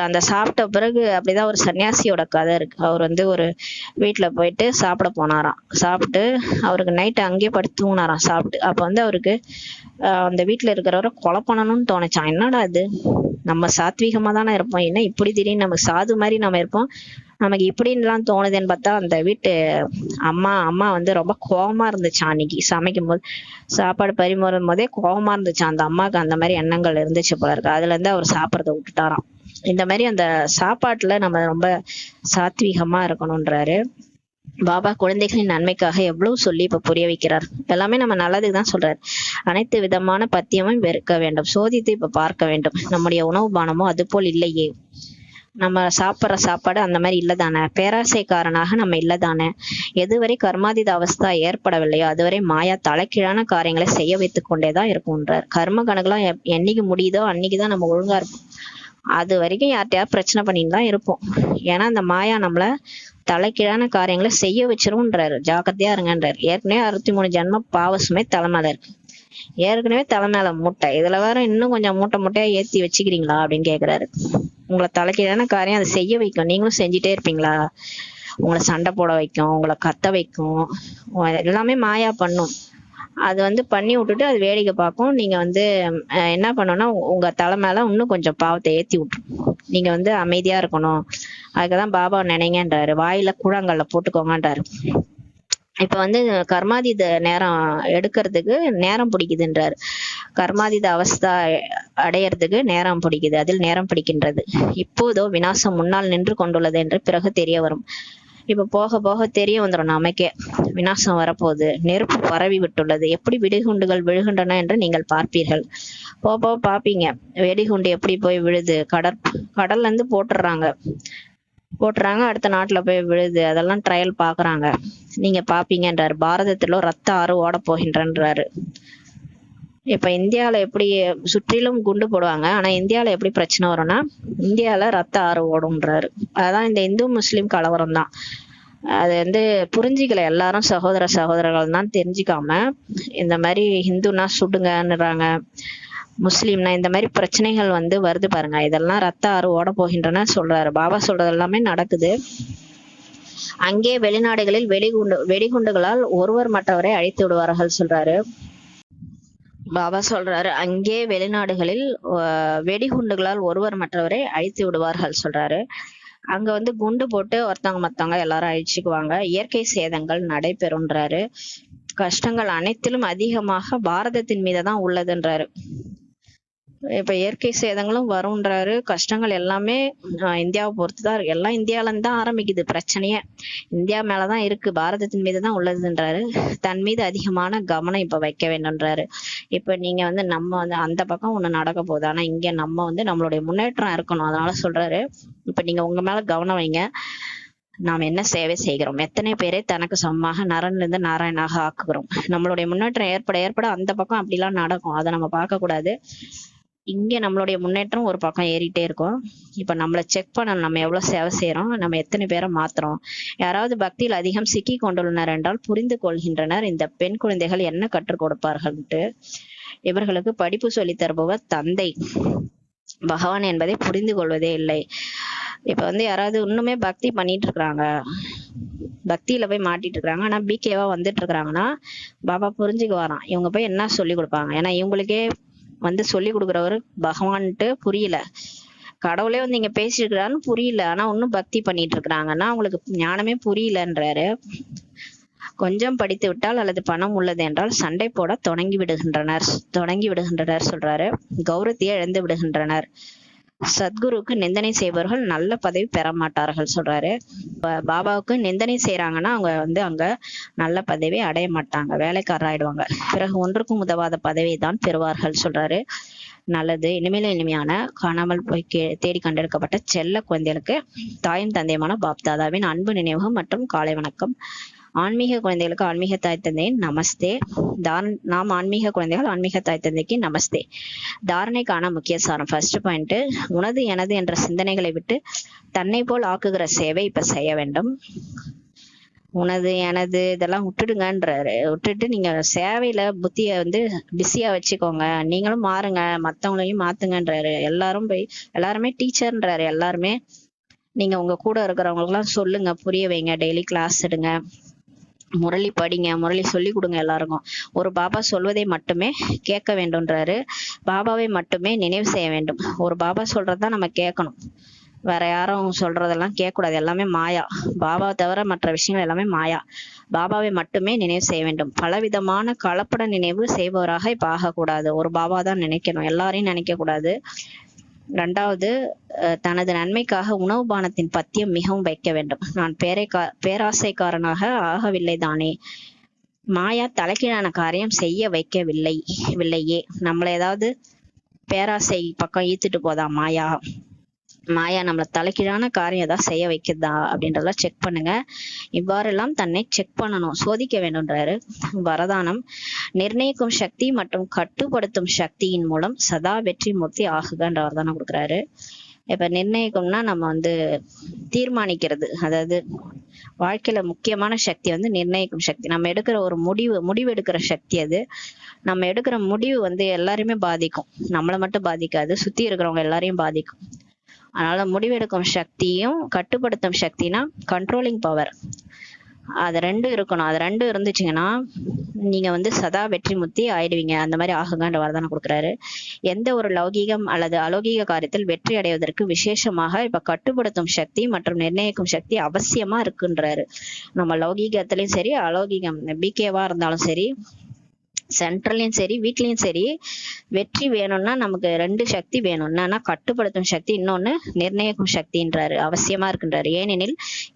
அந்த சாப்பிட்ட பிறகு அப்படிதான் ஒரு சன்னியாசியோட கதை இருக்கு. அவர் ஒரு வீட்டுல போயிட்டு சாப்பிட போனாராம். சாப்பிட்டு அவருக்கு நைட்டு அங்கேயே படுத்து தூங்கினாராம் சாப்பிட்டு. அப்ப அவருக்கு அந்த வீட்டுல இருக்கிறவரை கொலை பண்ணணும்னு தோணுச்சான். என்னடா இது, நம்ம சாத்வீகமா தானே இருப்போம், என்ன இப்படி திடீர்னு நமக்கு சாது மாதிரி நம்ம இருப்போம், நமக்கு இப்படின்லாம் தோணுதுன்னு பார்த்தா அந்த வீட்டு அம்மா ரொம்ப கோபமா இருந்துச்சான். அன்னைக்கு சமைக்கும் போது சாப்பாடு பரிமாறும் போதே கோபமா இருந்துச்சான். அந்த அம்மாவுக்கு அந்த மாதிரி எண்ணங்கள் இருந்துச்சு போல இருக்கு. அதுல இருந்து அவர் சாப்பிட்றத விட்டுட்டாராம். இந்த மாதிரி அந்த சாப்பாட்டுல நம்ம ரொம்ப சாத்வீகமா இருக்கணும்ன்றாரு பாபா. குழந்தைகளின் நன்மைக்காக எவ்வளவு சொல்லி இப்ப புரிய வைக்கிறார். எல்லாமே நம்ம நல்லதுக்கு தான் சொல்றாரு. அனைத்து விதமான பத்தியமும் வெறுக்க வேண்டும், சோதித்து இப்ப பார்க்க வேண்டும். நம்முடைய உணவு பானமோ அது போல் இல்லையே. நம்ம சாப்பிட்ற சாப்பாடு அந்த மாதிரி இல்லதானே, பேராசைக்காரனாக நம்ம இல்லதானே. எதுவரை கர்மாதீத அவஸ்தா ஏற்படவில்லையோ அதுவரை மாயா தலைக்கீழான காரியங்களை செய்ய வைத்துக் கொண்டேதான் இருக்கும்ன்றார். கர்ம கணக்கெல்லாம் என்னைக்கு முடியுதோ அன்னைக்குதான் நம்ம ஒழுங்கா இருப்போம். அது வரைக்கும் யார்கிட்டயா பிரச்சனை பண்ணிட்டு தான் இருப்போம். ஏன்னா அந்த மாயா நம்மள தலைக்கீழான காரியங்களை செய்ய வச்சிரும்ன்றாரு. ஜாக்கிரதையா இருங்கன்றாரு. ஏற்கனவே 63 ஜென்ம பாவசுமே தலைமையில இருக்கு. ஏற்கனவே தலைமையில மூட்டை, இதுல வேற இன்னும் கொஞ்சம் மூட்டையா ஏத்தி வச்சுக்கிறீங்களா அப்படின்னு கேக்குறாரு. உங்களை தலைக்கீழான காரியம் அதை செய்ய வைக்கும், நீங்களும் செஞ்சுட்டே இருப்பீங்களா? உங்களை சண்டை போட வைக்கும், உங்களை கத்த வைக்கும், எல்லாமே மாயா பண்ணும். அது பண்ணி விட்டுட்டு அது வேடிக்கை பார்க்கும். நீங்க என்ன பண்ணணும்னா உங்க தலை மேல இன்னும் கொஞ்சம் பாவத்தை ஏத்தி விட்டுரும். நீங்க அமைதியா இருக்கணும். அதுக்குதான் பாபா நினைங்கன்றாரு. வாயில கூழாங்கல்ல போட்டுக்கோங்கன்றாரு. இப்ப கர்மாதீத நேரம் எடுக்கிறதுக்கு நேரம் பிடிக்குதுன்றாரு. கர்மாதீத அவஸ்தா அடையறதுக்கு நேரம் பிடிக்குது, அதில் நேரம் பிடிக்கின்றது. இப்போதோ விநாசம் முன்னால் நின்று கொண்டுள்ளது என்று பிறகு தெரிய வரும். இப்ப போக போக தெரிய வந்துடும் நமக்கே, விநாசம் வரப்போகுது, நெருப்பு பரவி விட்டுள்ளது, எப்படி வெடிகுண்டுகள் விழுகின்றன என்று நீங்கள் பார்ப்பீர்கள். போக பாப்பீங்க வெடிகுண்டு எப்படி போய் விழுது. கடல்ல இருந்து போட்டுறாங்க, அடுத்த நாட்டுல போய் விழுது. அதெல்லாம் ட்ரையல் பாக்குறாங்க, நீங்க பாப்பீங்கன்றாரு. பாரதத்திலோ ரத்த ஆறு ஓட போகின்றன்றாரு. இப்ப இந்தியால எப்படி சுற்றிலும் குண்டு போடுவாங்க, ஆனா இந்தியால எப்படி பிரச்சனை வரும்னா இந்தியால ரத்த ஆறு ஓடும்ன்றாரு. அதான் இந்த இந்து முஸ்லிம் கலவரம் தான். அது புரிஞ்சிக்கல, எல்லாரும் சகோதரர்கள் தான் தெரிஞ்சுக்காம இந்த மாதிரி ஹிந்துனா சுடுங்கன்னுறாங்க, முஸ்லீம்னா இந்த மாதிரி பிரச்சனைகள் வருது பாருங்க. இதெல்லாம் ரத்த ஆறு ஓட போகின்றன சொல்றாரு. பாபா சொல்றது எல்லாமே நடக்குது. அங்கே வெளிநாடுகளில் வெடிகுண்டுகளால் ஒருவர் மற்றவரை அழித்து விடுவார்கள் சொல்றாரு. பாபா சொல்றாரு அங்கே வெளிநாடுகளில் வெடிகுண்டுகளால் ஒருவர் மற்றவரை அழித்து விடுவார்கள் சொல்றாரு. அங்க குண்டு போட்டு ஒருத்தவங்க மத்தவங்க எல்லாரும் அழிச்சுக்குவாங்க. இயற்கை சேதங்கள் நடைபெறும்ன்றாரு. கஷ்டங்கள் அனைத்திலும் அதிகமாக பாரதத்தின் மீதுதான் உள்ளதுன்றாரு. இப்ப இயற்கை சேதங்களும் வரும்ன்றாரு. கஷ்டங்கள் எல்லாமே இந்தியாவை பொறுத்துதான் இருக்கு. எல்லாம் இந்தியால இருந்து தான் ஆரம்பிக்குது பிரச்சனையே, இந்தியா மேலதான் இருக்கு, பாரதத்தின் மீதுதான் உள்ளதுன்றாரு. தன் மீது அதிகமான கவனம் இப்ப வைக்க வேண்டும்ன்றாரு. இப்ப நீங்க நம்ம அந்த பக்கம் ஒண்ணு நடக்க போகுது, ஆனா இங்க நம்ம நம்மளுடைய முன்னேற்றம் இருக்கணும். அதனால சொல்றாரு இப்ப நீங்க உங்க மேல கவனம் வைங்க. நாம் என்ன சேவை செய்கிறோம், எத்தனை பேரை தனக்கு சமமாக நரன்ல இருந்து நாராயணாக ஆக்குகிறோம். நம்மளுடைய முன்னேற்றம் ஏற்பட அந்த பக்கம் அப்படிலாம் நடக்கும், அதை நம்ம பார்க்க கூடாது. இங்க நம்மளுடைய முன்னேற்றம் ஒரு பக்கம் ஏறிட்டே இருக்கும். இப்ப நம்மளை செக் பண்ணணும், நம்ம எவ்வளவு சேவை செய்யறோம், நம்ம எத்தனை பேரை மாத்துறோம். யாராவது பக்தியில் அதிகம் சிக்கி கொண்டுள்ளனர் என்றால் புரிந்து கொள்கின்றனர் இந்த பெண் குழந்தைகள் என்ன கற்றுக் கொடுப்பார்கள்ட்டு. இவர்களுக்கு படிப்பு சொல்லி தருபவர் தந்தை பகவான் என்பதை புரிந்து கொள்வதே இல்லை. இப்ப யாராவது இன்னுமே பக்தி பண்ணிட்டு இருக்கிறாங்க, பக்தியில போய் மாட்டிட்டு இருக்காங்க, ஆனா பிகேவா வந்துட்டு இருக்கிறாங்கன்னா பாபா புரிஞ்சுக்கு வரான், இவங்க போய் என்ன சொல்லி கொடுப்பாங்க. ஏன்னா இவங்களுக்கே சொல்லி கொடுக்குறவரு பகவான்ட்டு புரியல, கடவுளே இங்க பேசிருக்கிறான்னு புரியல, ஆனா இன்னும் பக்தி பண்ணிட்டு இருக்கிறாங்கன்னா அவங்களுக்கு ஞானமே புரியலன்றாரு. கொஞ்சம் படித்து விட்டால் அல்லது பணம் உள்ளது என்றால் சண்டை போட தொடங்கி விடுகின்றனர் சொல்றாரு. கௌரவத்தையே இழந்து விடுகின்றனர். சத்குருக்கு நிந்தனை செய்பவர்கள் நல்ல பதவி பெற மாட்டார்கள் சொல்றாரு. பாபாவுக்கு நிந்தனை செய்யறாங்கன்னா அவங்க அங்க நல்ல பதவி அடைய மாட்டாங்க, வேலைக்காரர் ஆயிடுவாங்க. பிறகு ஒன்றுக்கும் உதவாத பதவியை தான் பெறுவார்கள் சொல்றாரு. நல்லது. இனிமேலும் இனிமையான காணாமல் போய் தேடி கண்டெடுக்கப்பட்ட செல்ல குழந்தைகளுக்கு தாயும் தந்தையுமான பாப்தாதாவின் அன்பு நினைவுகள் மற்றும் காலை வணக்கம். ஆன்மீக குழந்தைகளுக்கு ஆன்மீக தாய் தந்தையின் நமஸ்தே. நாம் ஆன்மீக குழந்தைகள் ஆன்மீக தாய் தந்தைக்கு நமஸ்தே. தாரணைக்கான முக்கிய சாரம். ஃபர்ஸ்ட் பாயிண்ட், உனது எனது என்ற சிந்தனைகளை விட்டு தன்னை போல் ஆக்குகிற சேவை இப்ப செய்ய வேண்டும். உனது எனது இதெல்லாம் விட்டுடுங்கன்றாரு. விட்டுட்டு நீங்க சேவையில புத்திய பிஸியா வச்சுக்கோங்க. நீங்களும் மாறுங்க, மத்தவங்களையும் மாத்துங்கன்றாரு. எல்லாருமே டீச்சர்ன்றாரு. எல்லாருமே நீங்க உங்க கூட இருக்கிறவங்களுக்கு எல்லாம் சொல்லுங்க, புரிய வைங்க, டெய்லி கிளாஸ் எடுங்க, முரளி படிங்க, முரளி சொல்லி கொடுங்க எல்லாருக்கும். ஒரு பாபா சொல்வதை மட்டுமே கேட்க வேண்டும்ன்றாரு. பாபாவை மட்டுமே நினைவு செய்ய வேண்டும். ஒரு பாபா சொல்றதுதான் நம்ம கேட்கணும். வேற யாரும் சொல்றதெல்லாம் கேட்கக்கூடாது. எல்லாமே மாயா. பாபா தவிர மற்ற விஷயங்கள் எல்லாமே மாயா. பாபாவை மட்டுமே நினைவு செய்ய வேண்டும். பலவிதமான கலப்பட நினைவு செய்பவராக இப்ப ஆகக்கூடாது. ஒரு பாபா தான் நினைக்கணும், எல்லாரையும் நினைக்க கூடாது. இரண்டாவது, தனது நன்மைக்காக உணவு பானத்தின் பத்தியம் மிகவும் வைக்க வேண்டும். நான் பேராசைக்காரனாக ஆகவில்லை தானே. மாயா தலைகீழான காரியம் செய்ய வைக்கவில்லையே. நம்மள ஏதாவது பேராசை பக்கம் ஈத்துட்டு போதா மாயா? மாயா நம்மள தலைகீழான காரியம் ஏதாவது செய்ய வைக்குதா அப்படின்றதெல்லாம் செக் பண்ணுங்க. இவ்வாறெல்லாம் தன்னை செக் பண்ணணும், சோதிக்க வேண்டும்ன்றாரு. வரதானம், நிர்ணயிக்கும் சக்தி மற்றும் கட்டுப்படுத்தும் சக்தியின் மூலம் சதா வெற்றி மூர்த்தி ஆகுகன்ற வரதானம் கொடுக்குறாரு. இப்ப நிர்ணயிக்கும்னா நம்ம தீர்மானிக்கிறது. அதாவது வாழ்க்கையில முக்கியமான சக்தி நிர்ணயிக்கும் சக்தி. நம்ம எடுக்கிற ஒரு முடிவு எடுக்கிற சக்தி. அது நம்ம எடுக்கிற முடிவு எல்லாரையுமே பாதிக்கும். நம்மளை மட்டும் பாதிக்காது, சுத்தி இருக்கிறவங்க எல்லாரையும் பாதிக்கும். அதனால முடிவெடுக்கும் சக்தியும் கட்டுப்படுத்தும் சக்தினா கண்ட்ரோலிங் பவர், அது ரெண்டும் இருக்கணும். அது ரெண்டும் இருந்துச்சுங்கன்னா நீங்க சதா வெற்றி முத்தி ஆயிடுவீங்க. அந்த மாதிரி ஆகுங்கன்ற வரதானம் கொடுக்குறாரு. எந்த ஒரு லௌகீகம் அல்லது அலௌகீக காரியத்தில் வெற்றி அடைவதற்கு விசேஷமாக இப்ப கட்டுப்படுத்தும் சக்தி மற்றும் நிர்ணயிக்கும் சக்தி அவசியமா இருக்குன்றாரு. நம்ம லௌகீகத்திலயும் சரி, அலௌகீகம் பிகேவா இருந்தாலும் சரி, சென்ட்ரல்லையும் சரி, வீட்லயும் சரி, வெற்றி வேணும்னா நமக்கு ரெண்டு சக்தி வேணும். என்னன்னா கட்டுப்படுத்தும் சக்தி, இன்னொன்னு நிர்ணயிக்கும் சக்தின்றாரு. அவசியமா இருக்குன்றாரு. ஏனெனில்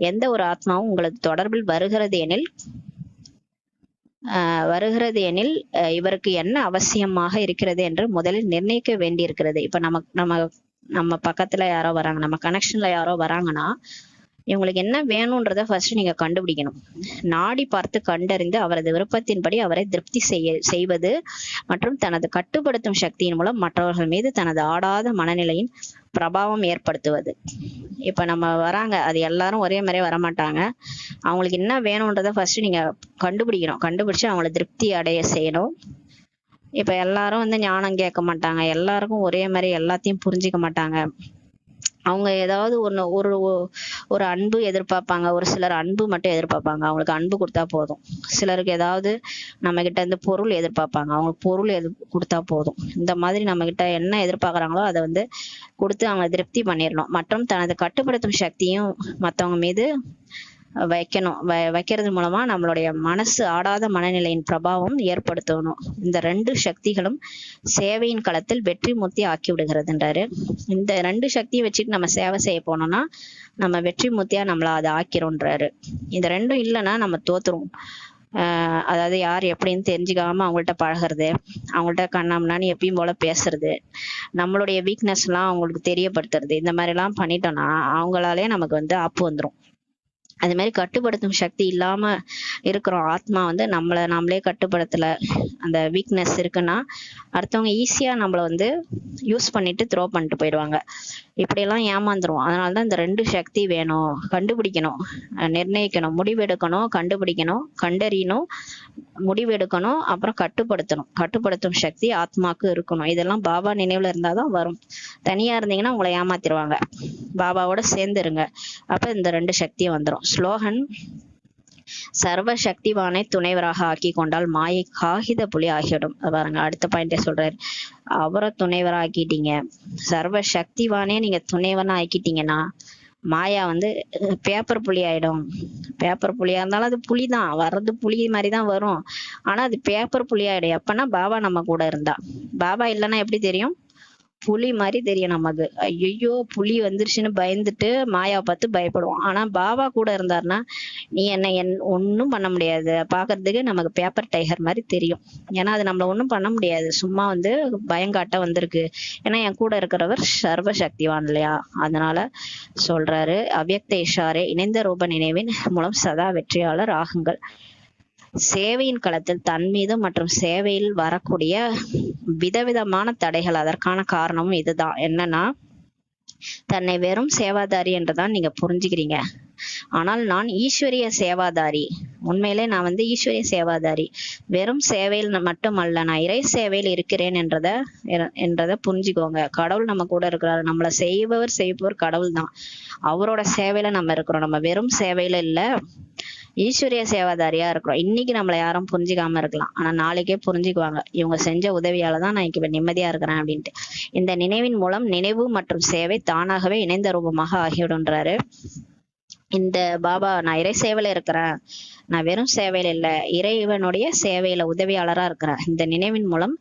எந்த ஒரு ஆத்மாவும் உங்களுக்கு தொடர்பில் வருகிறது எனில் இவருக்கு என்ன அவசியமாக இருக்கிறது என்று முதலில் நிர்ணயிக்க வேண்டியிருக்கிறது. இப்ப நம்ம பக்கத்துல யாரோ வராங்க, நம்ம கனெக்ஷன்ல யாரோ வராங்கன்னா இவங்களுக்கு என்ன வேணும்ன்றத ஃபர்ஸ்ட் நீங்க கண்டுபிடிக்கணும். நாடி பார்த்து கண்டறிந்து அவரது விருப்பத்தின்படி அவரை திருப்தி செய்வது மற்றும் தனது கட்டுப்படுத்தும் சக்தியின் மூலம் மற்றவர்கள் மீது தனது ஆடாத மனநிலையின் பிரபாவம் ஏற்படுத்துவது. இப்ப நம்ம வராங்க, அது எல்லாரும் ஒரே மாதிரியே வரமாட்டாங்க. அவங்களுக்கு என்ன வேணும்ன்றத ஃபர்ஸ்ட் நீங்க கண்டுபிடிக்கணும். கண்டுபிடிச்சு அவங்களை திருப்தி அடைய செய்யணும். இப்ப எல்லாரும் ஞானம் கேட்க மாட்டாங்க, எல்லாருக்கும் ஒரே மாதிரி எல்லாத்தையும் புரிஞ்சிக்க மாட்டாங்க. அவங்க ஏதாவது ஒரு அன்பு எதிர்பார்ப்பாங்க. ஒரு சிலர் அன்பு மட்டும் எதிர்பார்ப்பாங்க, அவங்களுக்கு அன்பு கொடுத்தா போதும். சிலருக்கு ஏதாவது நம்ம கிட்ட பொருள் எதிர்பார்ப்பாங்க, அவங்களுக்கு பொருள் கொடுத்தா போதும். இந்த மாதிரி நம்ம கிட்ட என்ன எதிர்பார்க்கறாங்களோ அதை கொடுத்து அவங்க திருப்தி பண்ணிடணும். மற்றும் தனது கட்டுப்படுத்தும் சக்தியும் மற்றவங்க மீது வைக்கிறது மூலமா நம்மளுடைய மனசு ஆடாத மனநிலையின் பிரபாவம் ஏற்படுத்தணும். இந்த ரெண்டு சக்திகளும் சேவையின் களத்தில் வெற்றி மூர்த்தி ஆக்கி விடுகிறதுன்றாரு. இந்த ரெண்டு சக்தியை வச்சுட்டு நம்ம சேவை செய்ய போனோம்னா நம்ம வெற்றி மூர்த்தியா நம்மள அதை ஆக்கிறோன்றாரு. இந்த ரெண்டும் இல்லைன்னா நம்ம தோத்துருவோம். அதாவது யார் எப்படின்னு தெரிஞ்சுக்காம அவங்கள்ட்ட பழகிறது, அவங்கள்ட்ட கண்ணாமண்ணான்னு எப்பயும் போல பேசுறது, நம்மளுடைய வீக்னஸ் எல்லாம் அவங்களுக்கு தெரியப்படுத்துறது, இந்த மாதிரி எல்லாம் பண்ணிட்டோம்னா அவங்களாலே நமக்கு ஆப்பு வந்துடும். அது மாதிரி கட்டுப்படுத்தும் சக்தி இல்லாம இருக்கிறோம் ஆத்மா நாமளே கட்டுப்படுத்தல, அந்த வீக்னஸ் இருக்குன்னா அடுத்தவங்க ஈஸியா நம்மள யூஸ் பண்ணிட்டு த்ரோ பண்ணிட்டு போயிடுவாங்க. இப்படியெல்லாம் ஏமாந்துருவோம். அதனாலதான் இந்த ரெண்டு சக்தி வேணும். கண்டுபிடிக்கணும், நிர்ணயிக்கணும், முடிவெடுக்கணும், கண்டுபிடிக்கணும், கண்டறியணும், முடிவெடுக்கணும், அப்புறம் கட்டுப்படுத்தணும். கட்டுப்படுத்தும் சக்தி ஆத்மாக்கு இருக்கணும். இதெல்லாம் பாபா நினைவுல இருந்தாதான் வரும். தனியா இருந்தீங்கன்னா உங்களை ஏமாத்திடுவாங்க. பாபாவோட சேர்ந்துருங்க, அப்ப இந்த ரெண்டு சக்தியும் வந்துடும். ஸ்லோகன், சர்வ சக்திவானை துணைவராக ஆக்கி கொண்டால் மாயை காகித புலி ஆகிவிடும். பாருங்க, அடுத்த பாயிண்டே சொல்றாரு. அவரை துணைவரா ஆக்கிட்டீங்க, சர்வ சக்திவானே நீங்க துணைவனா ஆக்கிட்டீங்கன்னா மாயா பேப்பர் புலி ஆயிடும். பேப்பர் புலியா இருந்தாலும் அது புலிதான், வர்றது புலி மாதிரிதான் வரும். ஆனா அது பேப்பர் புலி ஆயிடும் எப்பன்னா பாபா நம்ம கூட இருந்தா. பாபா இல்லைன்னா எப்படி தெரியும்? புலி மாதிரி தெரியும் நமக்கு. ஐயையோ புலி வந்துருச்சுன்னு பயந்துட்டு மாயாவை பார்த்து பயப்படுவோம். ஆனா பாபா கூட இருந்தாருன்னா நீ ஒண்ணும் பண்ண முடியாது. பாக்குறதுக்கு நமக்கு பேப்பர் டைகர் மாதிரி தெரியும். ஏன்னா அது நம்மள ஒண்ணும் பண்ண முடியாது. சும்மா வந்து பயங்காட்ட வந்திருக்கு. ஏன்னா என் கூட இருக்கிறவர் சர்வ சக்திவான் இல்லையா? அதனால சொல்றாரு, அவ்யக்த இஷாரே இணைந்த ரூப நினைவின் மூலம் சதா வெற்றியாளர் ஆகுங்கள். சேவையின் களத்தில் தன் மீது மற்றும் சேவையில் வரக்கூடிய விதவிதமான தடைகள், அதற்கான காரணமும் இதுதான். என்னன்னா, தன்னை வெறும் சேவாதாரி என்றுதான் நீங்க புரிஞ்சுக்கிறீங்க. ஆனால் நான் ஈஸ்வரிய சேவாதாரி. உண்மையிலே நான் வந்து ஈஸ்வரிய சேவாதாரி. வெறும் சேவையில் மட்டுமல்ல, நான் இறை சேவையில் இருக்கிறேன் என்றத புரிஞ்சுக்கோங்க. கடவுள் நம்ம கூட இருக்கிறாரு. நம்மள செய்பவர் கடவுள் தான். அவரோட சேவையில நம்ம இருக்கிறோம். நம்ம வெறும் சேவையில இல்ல, ஈஸ்வரிய சேவாதாரியா இருக்கிறோம். இன்னைக்கு நம்மள யாரும் புரிஞ்சுக்காம இருக்கலாம். ஆனா நாளைக்கே புரிஞ்சுக்குவாங்க. இவங்க செஞ்ச உதவியால தான் நான் இப்ப நிம்மதியா இருக்கிறேன் அப்படின்ட்டு. இந்த நினைவின் மூலம் நினைவு மற்றும் சேவை தானாகவே இணைந்த ரூபமாக ஆகிவிடுன்றாரு. இந்த பாபா, நான் இறை சேவையில இருக்கிறேன், நான் வெறும் சேவையில இல்ல, இறைவனுடைய சேவையில உதவியாளரா இருக்கிறேன். இந்த நினைவின் மூலம்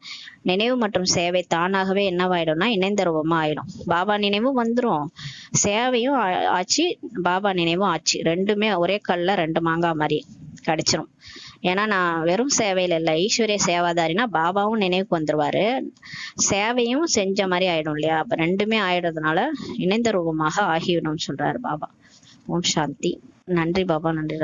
நினைவு மற்றும் சேவை தானாகவே என்னவாயிடும்னா இணைந்த ரூபமா ஆயிடும். பாபா நினைவும் வந்துரும், சேவையும் ஆச்சு, பாபா நினைவும் ஆச்சு. ரெண்டுமே ஒரே கல்ல ரெண்டு மாங்காய் மாதிரி கிடைச்சிரும். ஏன்னா நான் வெறும் சேவையில இல்ல, ஈஸ்வரிய சேவாதாரினா பாபாவும் நினைவுக்கு வந்துருவாரு, சேவையும் செஞ்ச மாதிரி ஆயிடும் இல்லையா? அப்ப ரெண்டுமே ஆயிடுறதுனால இணைந்த ரூபமாக ஆகிவிடும் சொல்றாரு பாபா. ஓம் சாந்தி. நன்றி பாபா. நன்றி.